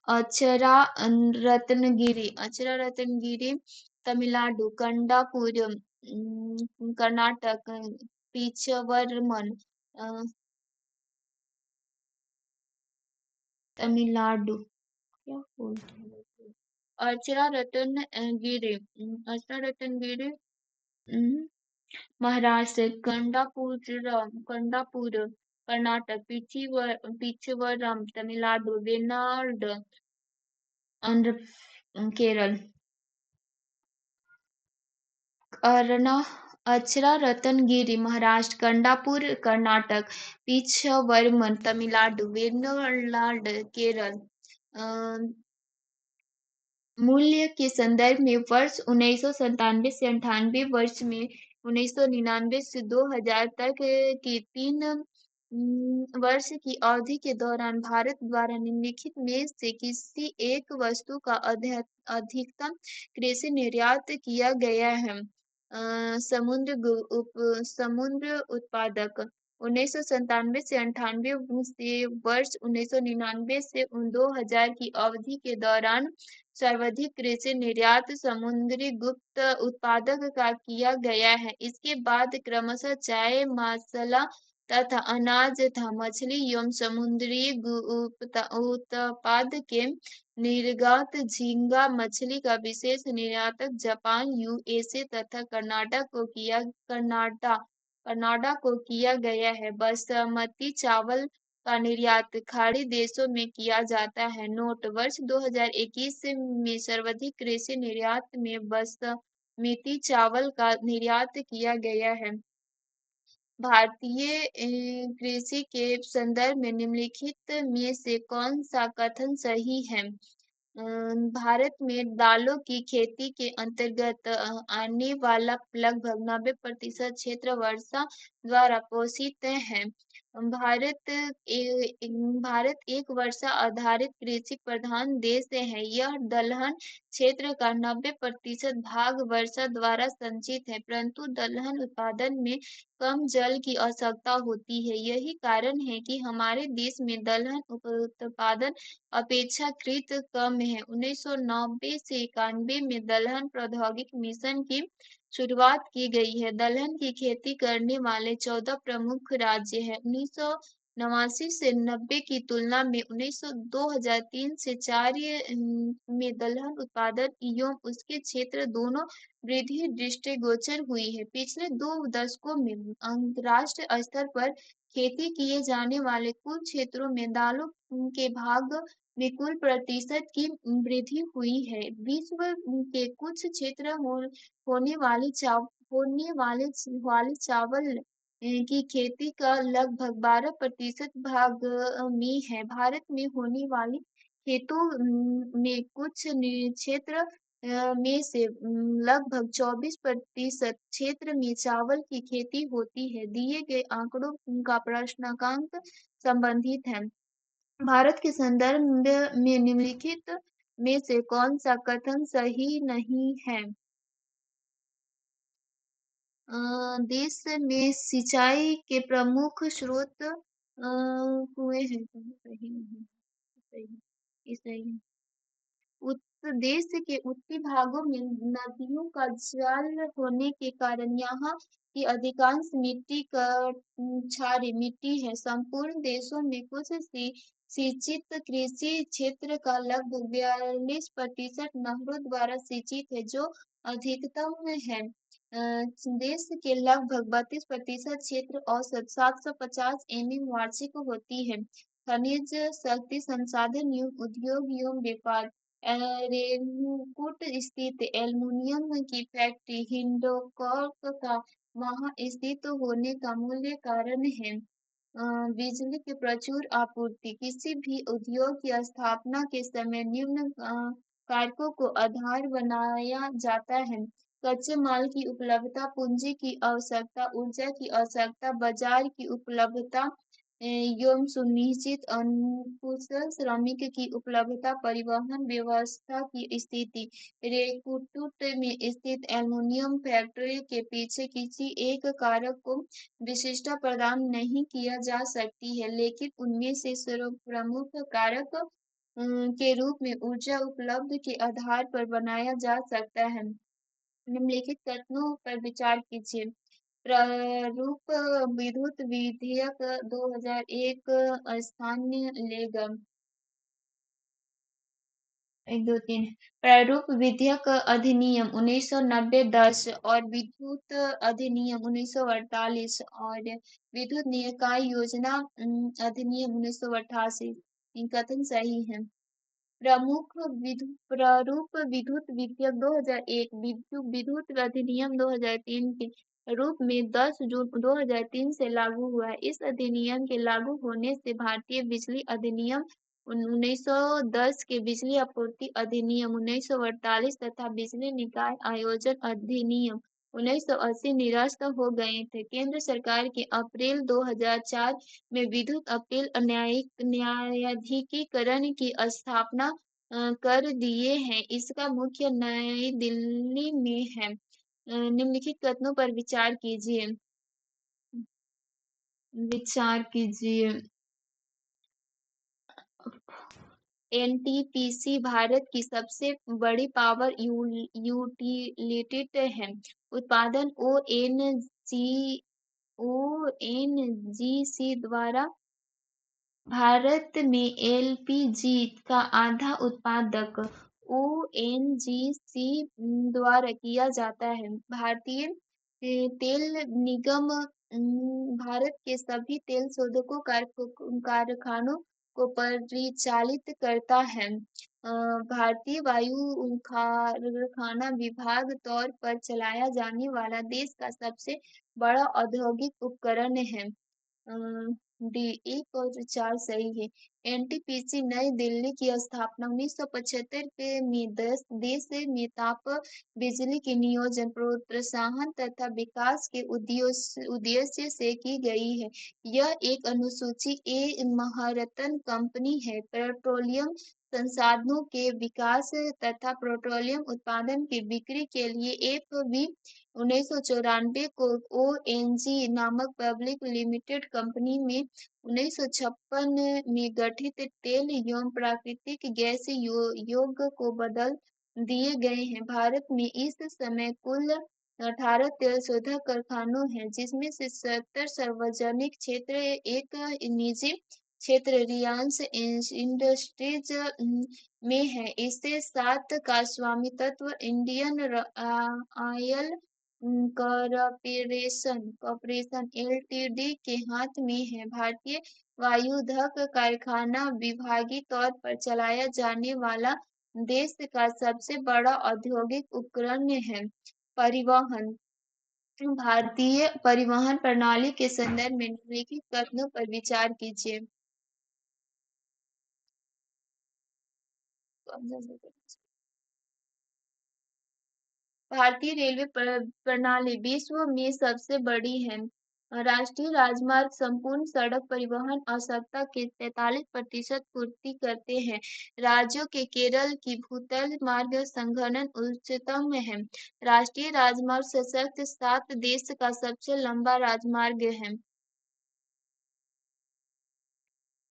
अक्षरा रत्नगिरी तमिलनाडु, कंडापुरम कर्नाटक, पिचवरमन तमिलनाडु। क्या बोलते हैं अक्षरा रत्नगिरी महाराष्ट्र, कंडापुर कर्नाटक, पिचवरम तमिलनाडु, वेनाड आंध्र केरल। अर्ना अक्षरा रत्नगिरी महाराष्ट्र, कंडापुर कर्नाटक, पिछवर्मन तमिलनाडु, वेनाड केरल। मूल्य के संदर्भ में वर्ष 1997 से 98 वर्ष में 1999 से 2000 तक की 3 वर्ष की अवधि के दौरान भारत द्वारा निम्नलिखित में से किसी एक वस्तु का अधिकतम कृषि निर्यात किया गया है। समुद्र उत्पादक 1997 से 98 से वर्ष 1999 से 2000 की अवधि के दौरान सर्वाधिक कृषि निर्यात समुद्री गुप्त उत्पादक का किया गया है। इसके बाद क्रमशः चाय, मसाला तथा अनाज तथा मछली एवं समुद्री उत्पाद के निर्यात झींगा मछली का विशेष निर्यातक जापान, यूएसए तथा कनाडा को किया गया है। बासमती चावल का निर्यात खाड़ी देशों में किया जाता है। नोट वर्ष 2021 में सर्वाधिक कृषि निर्यात में बासमती चावल का निर्यात किया गया है। भारतीय कृषि के संदर्भ में निम्नलिखित में से कौन सा कथन सही है? भारत में दालों की खेती के अंतर्गत आने वाला लगभग 90% क्षेत्र वर्षा द्वारा पोषित है। भारत एक वर्षा आधारित कृषि प्रधान देश है। यह दलहन क्षेत्र का 90% भाग वर्षा द्वारा संचित है, परंतु दलहन उत्पादन में कम जल की आवश्यकता होती है। यही कारण है कि हमारे देश में दलहन उत्पादन अपेक्षाकृत कम है। 1990 से 91 में दलहन प्रौद्योगिकी मिशन की शुरुआत की गई है। दलहन की खेती करने वाले 14 प्रमुख राज्य हैं। 1989 से 90 की तुलना में 2003 से 4 में दलहन उत्पादन एवं उसके क्षेत्र दोनों वृद्धि दृष्टिगोचर हुई है। पिछले 2 दशकों में अंतर्राष्ट्रीय स्तर पर खेती किए जाने वाले कुल क्षेत्रों में दालों के भाग में कुल प्रतिशत की वृद्धि हुई है। विश्व के कुछ क्षेत्र होने वाले चावल की खेती का लगभग 12% भाग में है। भारत में होने वाली खेतों में कुछ क्षेत्र में से लगभग 24% क्षेत्र में चावल की खेती होती है। दिए गए आंकड़ों का प्रश्नांक संबंधित है। भारत के संदर्भ में निम्नलिखित में से कौन सा कथन सही नहीं है? देश में सिंचाई के प्रमुख स्रोत कुएं हैं। सही नहीं, सही, ये सही है। देश के उत्तरी भागों में नदियों का जाल होने के कारण यहाँ की अधिकांश मिट्टी क्षारीय मिट्टी है। संपूर्ण देशों में कुछ सिंचित कृषि क्षेत्र का लगभग 42% नहरों द्वारा सिंचित है, जो अधिकतम है। देश के लगभग 32% क्षेत्र औसत 750 एमएम वार्षिक होती है। खनिज शक्ति संसाधन एवं उद्योग एवं व्यापार। रेणुकूट स्थित एल्युमीनियम की फैक्ट्री हिंडनबर्ग का वहां स्थित होने का मूल कारण है। बिजली की प्रचुर आपूर्ति। किसी भी उद्योग की स्थापना के समय निम्न कारकों को आधार बनाया जाता है: कच्चे माल की उपलब्धता, पूंजी की आवश्यकता, ऊर्जा की आवश्यकता, बाजार की उपलब्धता एवं सुनिश्चित अकुशल श्रमिक की उपलब्धता, परिवहन व्यवस्था की स्थिति। रेकुटुट में स्थित एल्युमीनियम फैक्ट्री के पीछे किसी एक कारक को विशिष्टता प्रदान नहीं किया जा सकती है, लेकिन उनमें से प्रमुख कारक के रूप में ऊर्जा उपलब्ध के आधार पर बनाया जा सकता है। निम्नलिखित कथनों पर विचार कीजिए। प्रारूप विद्युत विधेयक 2001 स्थानीय लेगा। 1, 2, 3। प्रारूप विधेयक अधिनियम 1990 10 और विद्युत अधिनियम 1948 और विद्युत निकाय योजना अधिनियम 1988। कथन सही है। प्रारूप विद्युत विधेयक 2001 विद्युत अधिनियम 2003 के रूप में 10 जून 2003 से लागू हुआ है। इस अधिनियम के लागू होने से भारतीय बिजली अधिनियम 1910 के बिजली आपूर्ति अधिनियम 1948 तथा बिजली निकाय आयोजन अधिनियम 1980 निरस्त हो गए थे। केंद्र सरकार के अप्रैल 2004 में विद्युत अपील न्यायाधिकरण की स्थापना कर दिए हैं। इसका मुख्य नई दिल्ली में है। निम्नलिखित कथनों पर विचार कीजिए। विचार कीजिए। एनटीपीसी भारत की सबसे बड़ी पावर यूटिलिटी है। उत्पादन ओएनजीसी द्वारा भारत में एलपीजी का आधा उत्पादक ओएनजीसी द्वारा किया जाता है। भारतीय तेल निगम भारत के सभी तेल शोधकों कारखानों को परिचालित करता है। भारतीय वायु कारखाना विभाग तौर पर चलाया जाने वाला देश का सबसे बड़ा औद्योगिक उपकरण है। डी 1 और 4 सही है। एनटीपीसी नई दिल्ली की स्थापना 1975 में देश में ताप बिजली के नियोजन, प्रोत्साहन तथा विकास के उद्देश्य से की गई है। यह एक अनुसूची ए महारत्न कंपनी है। पेट्रोलियम संसाधनों के विकास तथा पेट्रोलियम उत्पादन की बिक्री के लिए एफ.बी. 1994 को ओएनजी नामक पब्लिक लिमिटेड कंपनी में 1956 में गठित तेल एवं प्राकृतिक गैस योग को बदल दिए गए हैं। भारत में इस समय कुल 18 तेल शोधक कारखानों हैं, जिसमें से 70 सार्वजनिक क्षेत्र, एक निजी क्षेत्र रिलायंस इंडस्ट्रीज में है। इससे 7 का स्वामित्व इंडियन ऑयल कॉरपोरेशन एलटीडी के हाथ में है। भारतीय वायुधक कारखाना विभागीय तौर पर चलाया जाने वाला देश का सबसे बड़ा औद्योगिक उपकरण है। परिवहन। भारतीय परिवहन प्रणाली के संदर्भ में निम्नलिखित कथनों पर विचार कीजिए। भारतीय रेलवे प्रणाली विश्व में सबसे बड़ी है। राष्ट्रीय राजमार्ग संपूर्ण सड़क परिवहन आवश्यकता के 43% पूर्ति करते हैं। राज्यों के केरल की भूतल मार्ग संघनन उच्चतम है। राष्ट्रीय राजमार्ग सशक्त 7 देश का सबसे लंबा राजमार्ग है।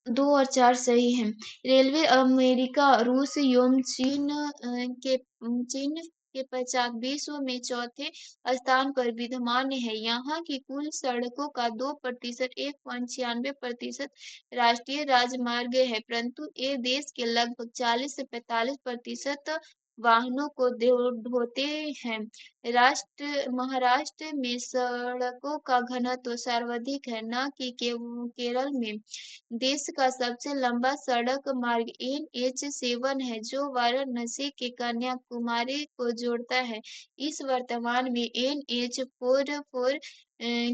2 और 4 सही हैं। रेलवे अमेरिका, रूस एवं चीन के पश्चात विश्व में चौथे स्थान पर विद्यमान है। यहाँ की कुल सड़कों का 2% 1.96% राष्ट्रीय राजमार्ग है, परंतु ये देश के लगभग 40 से 45% वाहनों को ढोते हैं। महाराष्ट्र में सड़कों का घनत्व सर्वाधिक है, न कि केरल में। देश का सबसे लंबा सड़क मार्ग NH7 है, जो वाराणसी के कन्याकुमारी को जोड़ता है। इस वर्तमान में NH44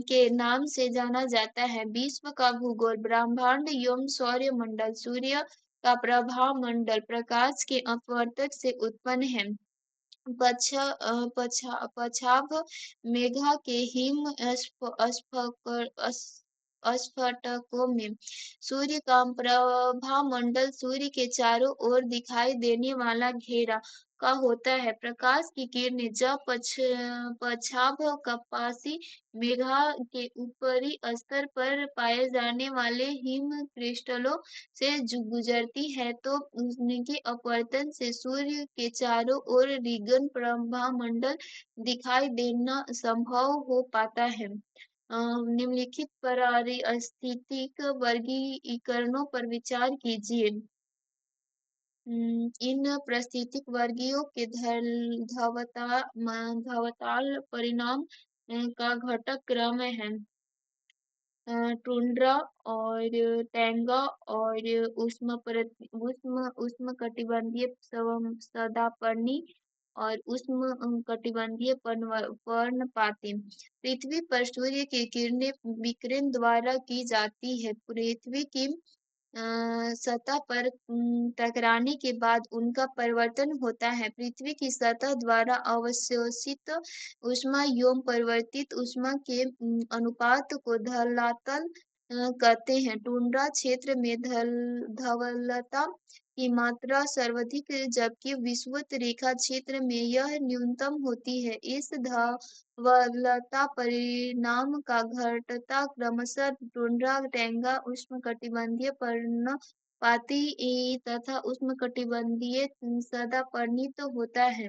के नाम से जाना जाता है। विश्व का भूगोल। ब्रह्मांड एवं सौरमंडल। सूर्य का प्रभामंडल प्रकाश के अपवर्तक से उत्पन्न है। पछाभ मेघा के हिम स्फटिकों में सूर्य का प्रभामंडल सूर्य के चारों ओर दिखाई देने वाला घेरा का होता है। प्रकाश की किरणें जब पछाभ कपासी मेघा के ऊपरी स्तर पर पाए जाने वाले हिम क्रिस्टलों से गुजरती है, तो उनके अपवर्तन से सूर्य के चारों ओर रिगन प्रभामंडल दिखाई देना संभव हो पाता है। निम्नलिखित पारिस्थितिक वर्गीकरणों पर विचार कीजिए। इन पारिस्थितिक वर्गीयों के धवताल परिणाम का घटक क्रम है। टुंड्रा और टैंगा और उष्णकटिबंधीय सदापर्णी और उष्णकटिबंधीय पर्णपाती। पृथ्वी पर सूर्य की किरणें विकिरण द्वारा की जाती है। पृथ्वी की सतह पर टकराने के बाद उनका परिवर्तन होता है। पृथ्वी की सतह द्वारा अवशोषित ऊष्मा एवं परिवर्तित ऊष्मा के अनुपात को धरातल कहते हैं। टुंड्रा क्षेत्र में धवलता की मात्रा सर्वाधिक, जबकि विषुवत रेखा क्षेत्र में यह न्यूनतम होती है। इस धवलता परिणाम का घटता क्रमशः टुंड्रा, टैंगा, उष्णकटिबंधीय पर्णपाती तथा उष्णकटिबंधीय सदापर्णीय होता है।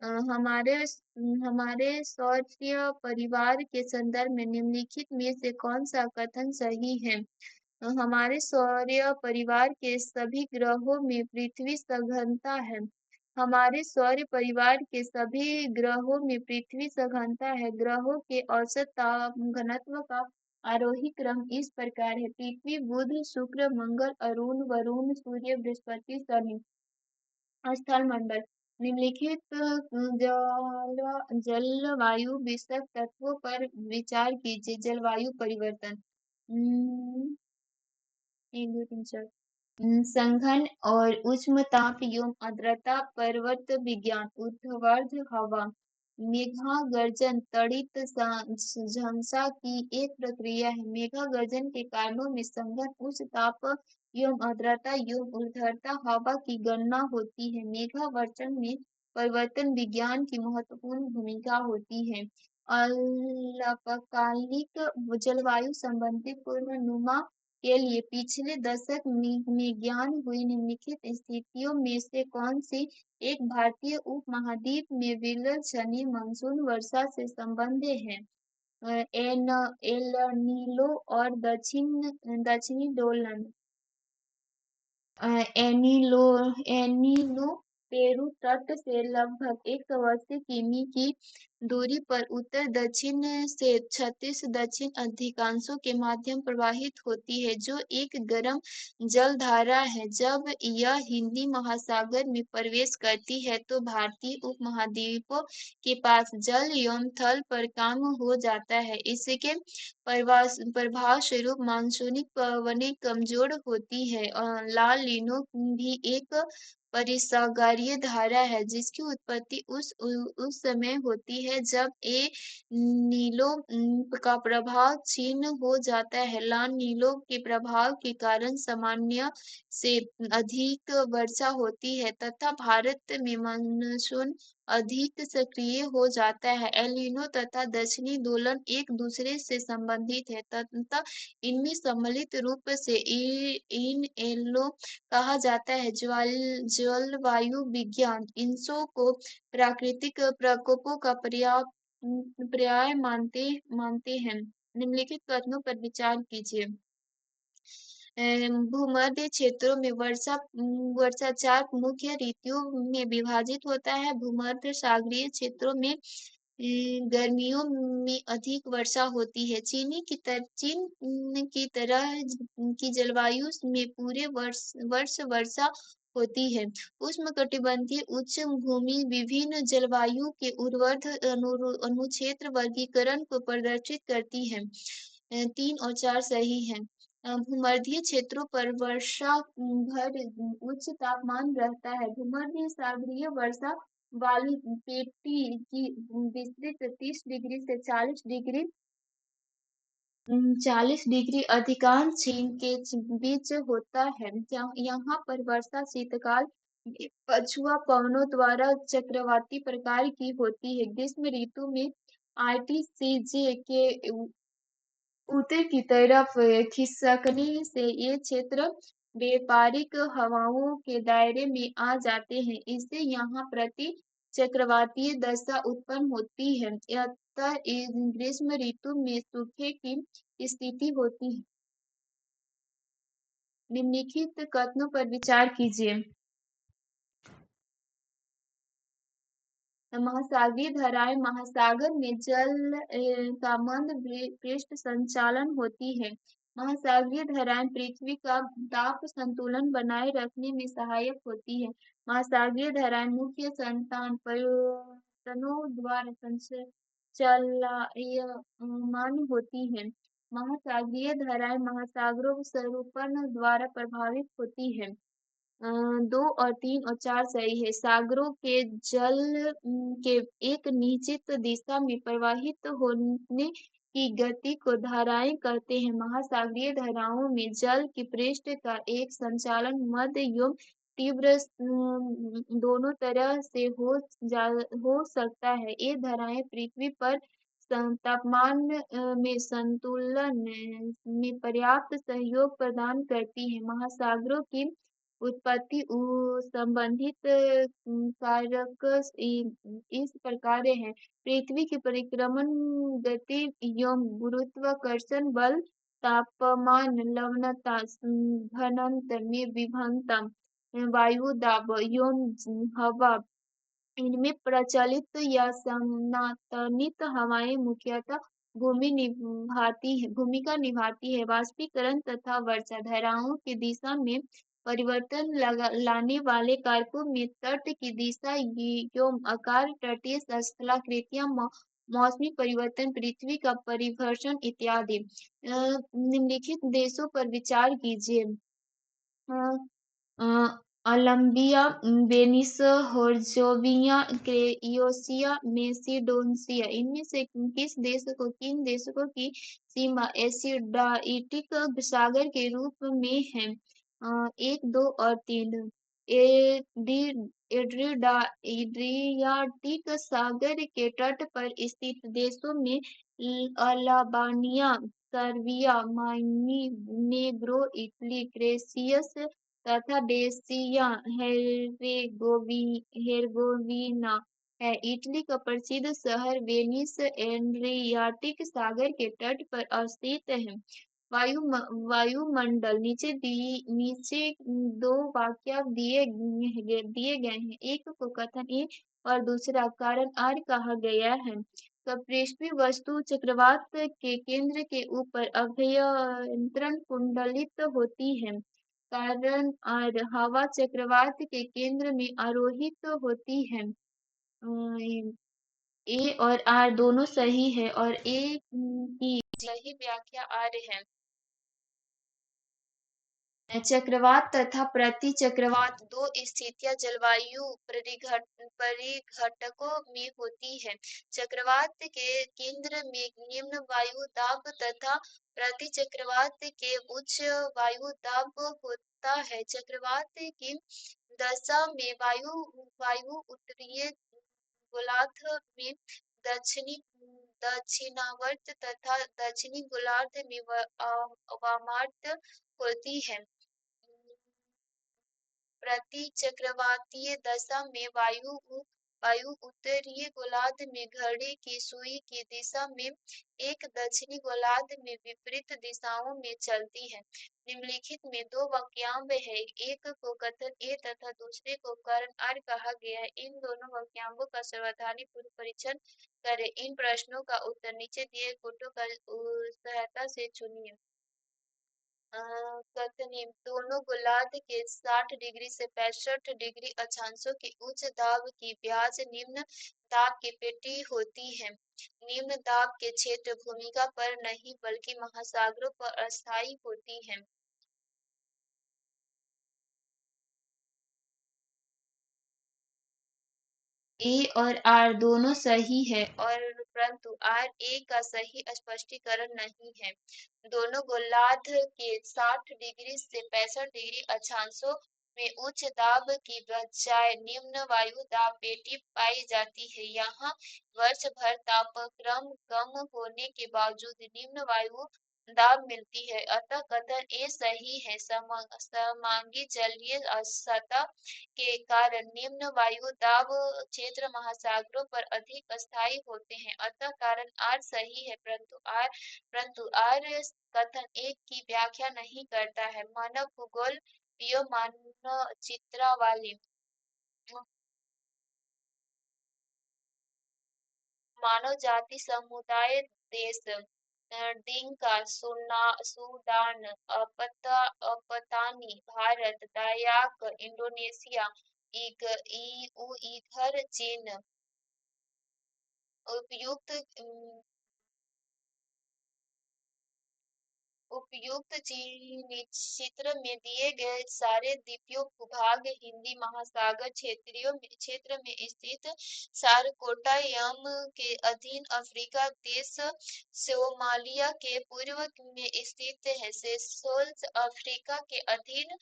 हमारे सौर परिवार के संदर्भ में निम्नलिखित में से कौन सा कथन सही है? हमारे सौर परिवार के सभी ग्रहों में पृथ्वी सघनता है। हमारे सौर परिवार के सभी ग्रहों में पृथ्वी सघनता है। ग्रहों के औसत ताप घनत्व का आरोही क्रम इस प्रकार है: पृथ्वी, बुध, शुक्र, मंगल, अरुण, वरुण, सूर्य, बृहस्पति, शनि। स्थल मंडल। निम्नलिखित जलवायु विषयक तत्वों पर विचार कीजिए। जलवायु परिवर्तन। 1 2 3 4। संघन और उष्ण ताप एवं आर्द्रता। पर्वत विज्ञान। ऊर्ध्वाधर हवा। मेघा गर्जन तड़ित झंसा की एक प्रक्रिया है। मेघा गर्जन के कारणों में संघन, उच्च ताप एवं आर्द्रता एवं ऊर्ध्वाधर हवा की गणना होती है। मेघा वर्षण में परिवर्तन विज्ञान की महत्वपूर्ण भूमिका होती है। अल्पकालिक जलवायु संबंधी पूर्वानुमान के लिए पिछले दशक में ज्ञान हुई निम्नलिखित स्थितियों में से कौन सी एक भारतीय उपमहाद्वीप में विरल शनि मानसून वर्षा से संबंध है? एल नीनो और दक्षिणी दोलन। एनीलो पेरू तट से लगभग 180 किमी की दूरी पर उत्तर दक्षिण से क्षैतिज दक्षिण अधिकांशों के माध्यम प्रवाहित होती है, जो एक गर्म जलधारा है। जब यह हिंदी महासागर में प्रवेश करती है, तो भारतीय उपमहाद्वीप के पास जल एवं थल पर काम हो जाता है। इसके प्रभाव स्वरूप मानसूनी पवनें कमजोर होती है। ला लीनो भी एक परिसागरीय धारा है, जिसकी उत्पत्ति उस समय होती है जब ए नीलो का प्रभाव क्षीण हो जाता है। ला नीलो के प्रभाव के कारण सामान्य से अधिक वर्षा होती है तथा भारत में मानसून अधिक सक्रिय हो जाता है। एल नीनो तथा दक्षिणी दोलन एक दूसरे से संबंधित है तथा इनमें सम्मिलित रूप से इन एलो कहा जाता है। जलवायु विज्ञान इंसो को प्राकृतिक प्रकोपों का पर्याय मानते हैं। निम्नलिखित कथनों पर विचार कीजिए। भूमध्य क्षेत्रों में वर्षा 4 मुख्य ऋतुओं में विभाजित होता है। भूमध्य सागरीय क्षेत्रों में गर्मियों में अधिक वर्षा होती है। चीन की तरह की जलवायु में पूरे वर्ष वर्षा होती है। उष्णकटिबंधीय उच्च भूमि विभिन्न जलवायु के ऊर्ध्व अनुक्षेत्र वर्गीकरण को प्रदर्शित करती है। 3 और 4 सही है। भूमध्यय क्षेत्रों पर वर्षा भर उच्च तापमान रहता है। भूमध्य सागरीय वर्षा वाली पेटी की विस्तृत 30 डिग्री से 40 डिग्री अधिकांश चीन के बीच होता है। यहाँ पर वर्षा शीतकाल में पछुआ पवनों द्वारा चक्रवाती प्रकार की होती है। ग्रीष्म ऋतु में आईटीसीजे के उत्तर की तरफ खिसकने से ये क्षेत्र व्यापारिक हवाओं के दायरे में आ जाते हैं। इससे यहाँ प्रति चक्रवातीय दशा उत्पन्न होती है। अतः ग्रीष्म ऋतु में सूखे की स्थिति होती है। निम्नलिखित कथनों पर विचार कीजिए। महासागरीय धाराएं महासागर में जल का मंद पृष्ठ संचालन होती है। महासागरीय धाराएं पृथ्वी का ताप संतुलन बनाए रखने में सहायक होती है। महासागरीय धाराएं मुख्य संतान परिवर्तनों द्वारा संचालयमान होती है। महासागरीय धाराएं महासागरों स्वरूपन द्वारा प्रभावित होती है। 2 और 3 और 4 सही है। सागरों के जल के एक निश्चित दिशा में प्रवाहित होने की गति को धाराएं कहते हैं। महासागरीय धाराओं में जल की पृष्ठ का एक संचालन मध्य एवं तीव्र दोनों तरह से हो सकता है। ये धाराएं पृथ्वी पर तापमान में संतुलन में पर्याप्त सहयोग प्रदान करती है। महासागरों की उत्पत्ति संबंधित कारक इस प्रकार है। पृथ्वी की परिक्रमण गति एवं गुरुत्वाकर्षण बल, तापमान, लवणता, घनत्व में विभिन्नता, वायु दाब एवं हवा इनमें प्रचलित या सनातनित हवाएं मुख्यतः भूमिका निभाती है। वाष्पीकरण तथा वर्षा धाराओं की दिशा में परिवर्तन लाने वाले कारकों में तट की दिशा एवं आकार, तटीय स्थलाकृतियां, मौसमी परिवर्तन, पृथ्वी का परिभ्रमण इत्यादि। निम्नलिखित देशों पर विचार कीजिए। अल्बानिया, बेनिस, हर्जेगोविना, क्रोएशिया, मैसेडोनिया इनमें से किन देशों की सीमा एड्रियाटिक सागर के रूप में है? 1, 2 और 3। एड्रियाटिक सागर के तट पर स्थित देशों में अल्बानिया, सर्बिया, मानीनेग्रो, इटली, क्रोएशिया तथा बोस्निया हेर्जेगोविना है। इटली का प्रसिद्ध शहर वेनिस एड्रियाटिक सागर के तट पर स्थित है। वायुमंडल नीचे 2 वाक्य दिए गए हैं। एक को कथन ए और दूसरा कारण आर कहा गया है। पृथ्वी वस्तु चक्रवात के केंद्र के ऊपर अभ्यंतरण कुंडलित होती है। कारण आर हवा चक्रवात के केंद्र में आरोहित होती है। ए और आर दोनों सही है और ए की सही व्याख्या आर है। चक्रवात तथा प्रति चक्रवात 2 स्थितियां जलवायु परिघटकों में होती है। चक्रवात के केंद्र में निम्न वायु दाब तथा प्रति चक्रवात के उच्च वायु दाब होता है। चक्रवात की दशा में वायु उत्तरीय गोलार्ध में दक्षिणी दक्षिणावर्त तथा दक्षिणी गोलार्ध में वामार्त होती है। प्रति चक्रवातीय दशा में वायु उत्तरीय गोलार्ध में घड़ी की सुई की दिशा में, एक दक्षिणी गोलार्ध में विपरीत दिशाओं में चलती है। निम्नलिखित में दो वाक्यांश है, एक को कथन ए तथा दूसरे को करण आर कहा गया है। इन दोनों वाक्यांशों का सावधानी पूर्वक परीक्षण करें। इन प्रश्नों का उत्तर नीचे दिए फोटो का सहायता से चुनिए। कथनी दोनों गोलार्ध के 60 डिग्री से 65 डिग्री अक्षांशों के उच्च दाब की ब्याज निम्न दाब की पेटी होती है। निम्न दाब के क्षेत्र भूमिका पर नहीं बल्कि महासागरों पर अस्थायी होती है। ए और आर दोनों सही है और परंतु आर ए का सही स्पष्टीकरण नहीं है। दोनों गोलार्ध के 60 डिग्री से 65 डिग्री अक्षांशों में उच्च दाब की बजाय निम्न वायु दाब पेटी पाई जाती है। यहाँ वर्ष भर तापक्रम कम होने के बावजूद निम्न वायु दाब मिलती है, अतः कथन ए सही है। समांगी जलीय सतह के कारण निम्न वायु दाब क्षेत्र महासागरों पर अधिक स्थायी होते हैं, अतः कारण आर सही है। परंतु आर कथन एक की व्याख्या नहीं करता है। मानव भूगोल यो मानचित्रावली मानव जाति समुदाय देश Dinka Sudan Apatani Bharat Dayak Indonesia Uyghur चीन उपयुक्त उपयुक्त चित्र में दिए गए सारे द्वीपीय भूभाग हिंदी महासागर क्षेत्र में स्थित सारकोटायम के अधीन अफ्रीका देश सोमालिया के पूर्व में स्थित है। सेशेल्स अफ्रीका के अधीन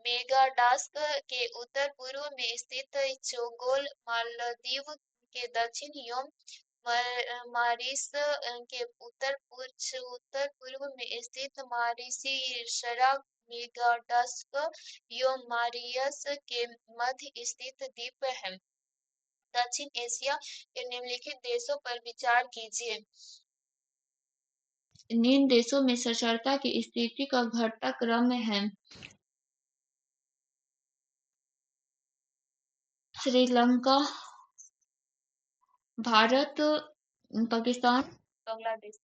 मेडागास्कर के उत्तर पूर्व में स्थित चोगोल मालदीव के दक्षिण एवं मॉरिशस के उत्तर पूर्व में स्थित मॉरिशस मेडागास्कर एवं मॉरिशस के मध्य स्थित द्वीप है। दक्षिण एशिया के निम्नलिखित देशों पर विचार कीजिए। निम्न देशों में साक्षरता की स्थिति का घटता क्रम है। श्रीलंका, भारत, पाकिस्तान, बांग्लादेश।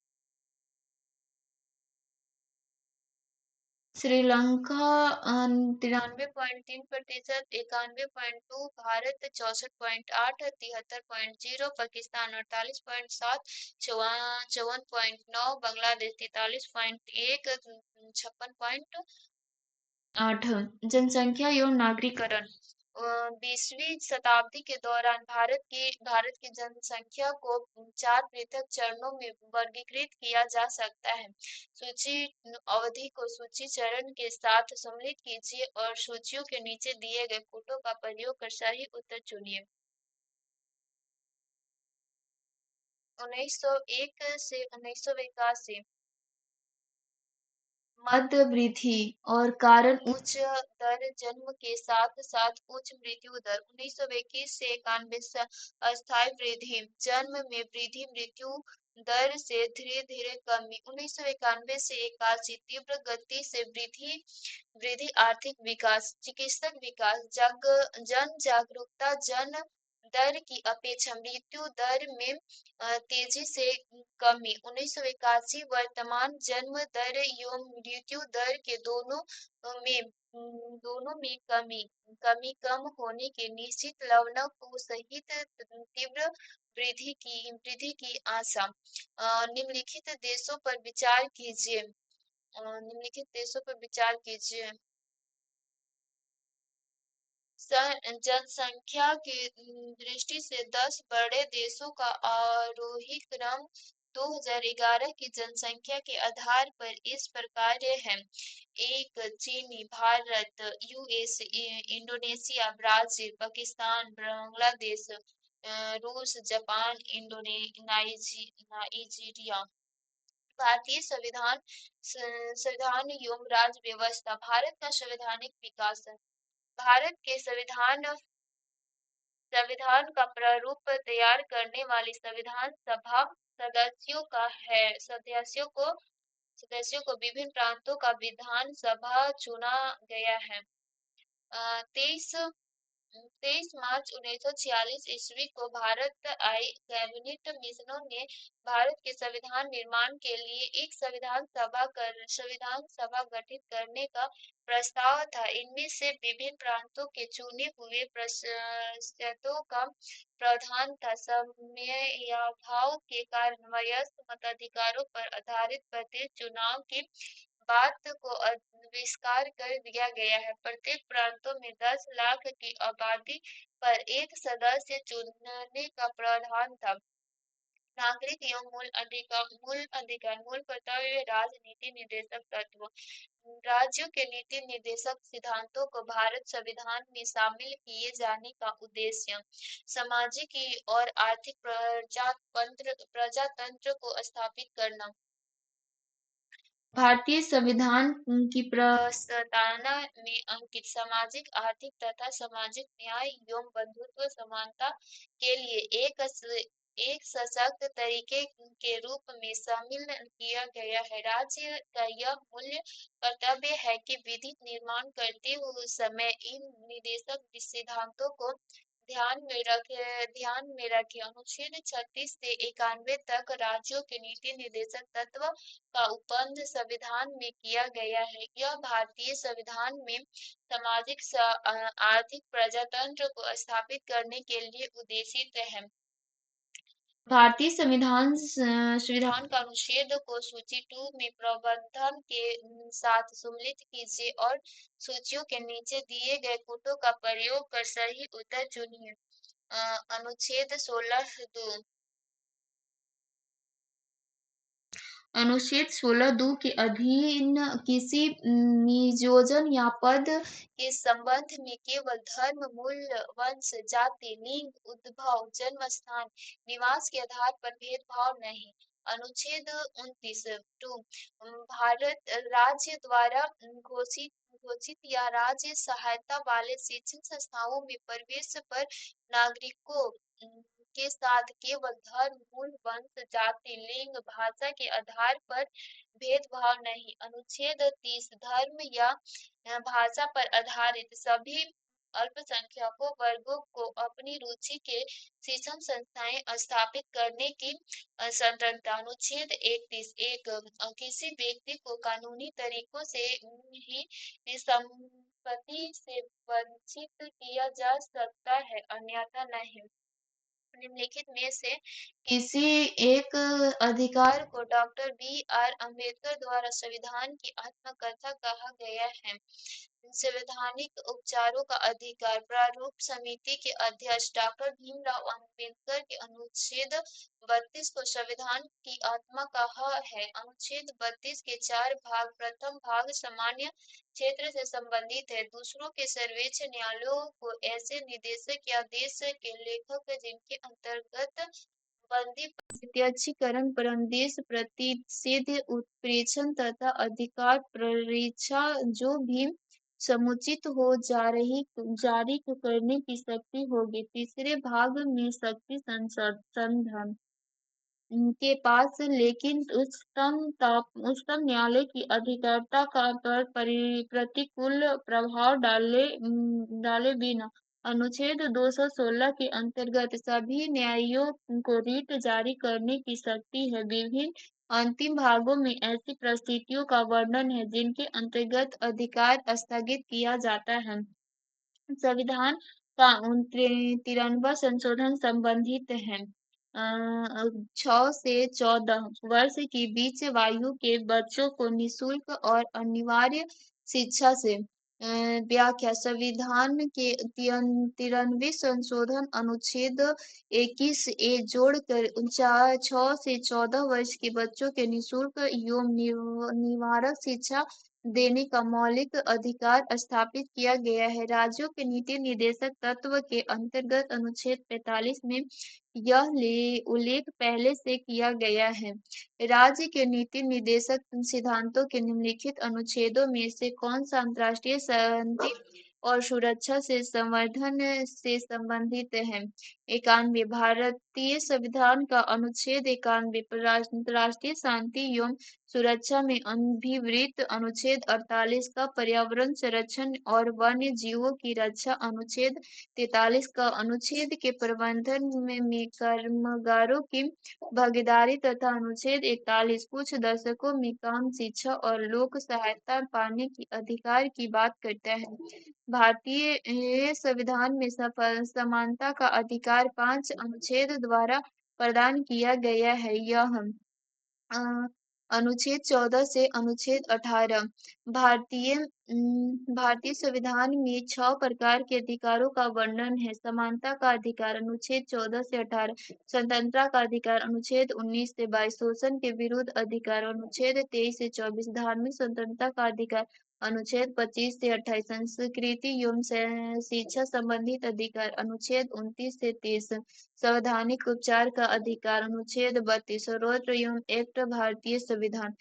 श्रीलंका 93.3%, 91.2, भारत 64.8, 73.0, पाकिस्तान 48.7, 54.9, बांग्लादेश 43.1, 56.8। जनसंख्या एवं नागरिकरण 20वीं शताब्दी के दौरान भारत की जनसंख्या को 4 पृथक चरणों में वर्गीकृत किया जा सकता है। सूची अवधि को सूची चरण के साथ सम्मिलित कीजिए और सूचियों के नीचे दिए गए फोटो का प्रयोग कर सही उत्तर चुनिए। 1901 से 1981। मध्य वृद्धि और कारण उच्च दर जन्म के साथ साथ उच्च मृत्यु दर। 1921 से 91 अस्थायी वृद्धि जन्म में वृद्धि मृत्यु दर से धीरे धीरे कमी। 1991 से 81 तीव्र गति से वृद्धि वृद्धि आर्थिक विकास चिकित्सक विकास जन जागरूकता जन दर की अपेक्षा मृत्यु दर में तेजी से कमी। 1981 वर्तमान जन्म दर एवं मृत्यु दर के दोनों में कमी कम होने के निश्चित लवणों को सहित तीव्र वृद्धि की आशा। निम्नलिखित देशों पर विचार कीजिए। निम्नलिखित देशों पर विचार कीजिए। जनसंख्या की दृष्टि से 10 बड़े देशों का आरोही क्रम 2011 की जनसंख्या के आधार पर इस प्रकार है। 1 चीनी, Bharat, US, Indonesia, Brazil, Pakistan, Bangladesh. रूस, जापान, नाइजीरिया। भारतीय संविधान एवं राज्य व्यवस्था। भारत का संवैधानिक विकास। भारत के संविधान का प्रारूप तैयार करने वाली संविधान सभा सदस्यों का है सदस्यों को विभिन्न प्रांतों का विधान सभा चुना गया है। 23 मार्च 1946 ईस्वी को भारत आई कैबिनेट मिशनों ने भारत के संविधान निर्माण के लिए एक संविधान सभा गठित करने का प्रस्ताव था। इनमें से विभिन्न प्रांतों के चुने हुए सदस्यों का प्रावधान था। समयाभाव के कारण वयस्क मताधिकारों पर आधारित प्रत्येक चुनाव की बात को बहिष्कार कर दिया गया है। प्रत्येक प्रांतों में 10 लाख की आबादी पर एक सदस्य चुनने का प्रावधान था। नागरिक एवं मूल कर्तव्य। राजनीति निर्देशक तत्व। राज्यों के नीति निर्देशक सिद्धांतों को भारत संविधान में शामिल किए जाने का उद्देश्य सामाजिक और आर्थिक प्रजातंत्र को स्थापित करना। भारतीय संविधान की प्रस्तावना में अंकित सामाजिक, आर्थिक तथा सामाजिक न्याय एवं बंधुत्व समानता के लिए एक सशक्त तरीके के रूप में शामिल किया गया है। राज्य का यह मूल्य कर्तव्य है कि विधि निर्माण करते हुए समय इन निर्देशक सिद्धांतों को ध्यान में रखे। अनुच्छेद 36 से 91 तक राज्यों के नीति निर्देशक तत्व का उपबंध संविधान में किया गया है। यह भारतीय संविधान में सामाजिक आर्थिक प्रजातंत्र को स्थापित करने के लिए उद्देशित है। भारतीय संविधान का अनुच्छेद को सूची 2 में प्रबंधन के साथ सम्मिलित कीजिए और सूचियों के नीचे दिए गए कोटों का प्रयोग कर सही उत्तर चुनिए। अनुच्छेद 16(2) अनुच्छेद 16(2) के अधीन किसी नियोजन या पद के संबंध में केवल धर्म, मूल, वंश, जाति, लिंग, उद्भव, जन्म स्थान, निवास के आधार पर भेदभाव नहीं। अनुच्छेद 29(2) भारत राज्य द्वारा घोषित या राज्य सहायता वाले शिक्षण संस्थाओं में प्रवेश पर नागरिकों के साथ केवल धर्म, मूल, वंश, जाति, लिंग, भाषा के आधार पर भेदभाव नहीं। अनुच्छेद 30 धर्म या भाषा पर आधारित सभी अल्पसंख्यकों वर्गों को अपनी रुचि के शिक्षण संस्थाएं स्थापित करने की स्वतंत्रता। अनुच्छेद 31(1) किसी व्यक्ति को कानूनी तरीकों से ही संपत्ति से वंचित किया जा सकता है, अन्यथा नहीं। निम्नलिखित में से किसी एक अधिकार को डॉक्टर बी.आर. अम्बेडकर द्वारा संविधान की आत्मकथा कहा गया है। संवैधानिक उपचारों का अधिकार। प्रारूप समिति के अध्यक्ष डॉक्टर भीमराव अम्बेडकर के अनुच्छेद 32 को संविधान की आत्मा कहा है। अनुच्छेद 32 के 4 भाग। प्रथम भाग सामान्य क्षेत्र से संबंधित है। दूसरों के सर्वोच्च न्यायालयों को ऐसे निर्देशक या देश के लेखक जिनके अंतर्गत बंदी प्रत्यक्षीकरण, परमदेश प्रतिषेध, उत्प्रेक्षण तथा अधिकार परीक्षा जो भी समुचित हो जारी करने की शक्ति होगी। तीसरे भाग में शक्ति संवर्धन के पास लेकिन उच्चतम न्यायालय की अधिकारिता पर प्रतिकूल प्रभाव डाले बिना। अनुच्छेद 216 के अंतर्गत सभी न्यायालयों को रिट जारी करने की शक्ति है। विभिन्न अंतिम भागों में ऐसी परिस्थितियों का वर्णन है जिनके अंतर्गत अधिकार स्थगित किया जाता है। संविधान का 93वां संशोधन संबंधित है 6 से 14 वर्ष के बीच आयु के बच्चों को निःशुल्क और अनिवार्य शिक्षा से व्याख्या। संविधान के 93वें संशोधन अनुच्छेद 21(a) जोड़कर 6 से 14 वर्ष के बच्चों के निःशुल्क एवं निवारक शिक्षा देने का मौलिक अधिकार स्थापित किया गया है। राज्यों के नीति निर्देशक तत्व के अंतर्गत अनुच्छेद 45 में यह उल्लेख पहले से किया गया है। राज्य के नीति निर्देशक सिद्धांतों के निम्नलिखित अनुच्छेदों में से कौन सा अंतर्राष्ट्रीय शांति और सुरक्षा से संवर्धन से संबंधित है? 91 भारतीय संविधान का अनुच्छेद 91 अंतर्राष्ट्रीय शांति एवं सुरक्षा में अभिवृत्त अनुच्छेद 48 का पर्यावरण संरक्षण और वन्य जीवों की रक्षा, अनुच्छेद 43 का अनुच्छेद के प्रबंधन में कर्मगारों की भागीदारी तथा अनुच्छेद 41 कुछ दशकों में काम, शिक्षा और लोक सहायता पाने की अधिकार की बात करता है। भारतीय संविधान में समानता का अधिकार 5 अनुच्छेद द्वारा प्रदान किया गया है। यह अ, अनुच्छेद 14 से अनुच्छेद 18 भारतीय संविधान में 6 प्रकार के अधिकारों का वर्णन है। समानता का अधिकार अनुच्छेद 14 से 18, स्वतंत्रता का अधिकार अनुच्छेद 19 से 22, शोषण के विरुद्ध अधिकार अनुच्छेद 23 से 24, धार्मिक स्वतंत्रता का अधिकार अनुच्छेद 25 से 28, संस्कृति एवं शिक्षा संबंधित अधिकार अनुच्छेद 29 से 30, संवैधानिक उपचार का अधिकार अनुच्छेद 32, सर्वोच्च एवं एक्ट भारतीय संविधान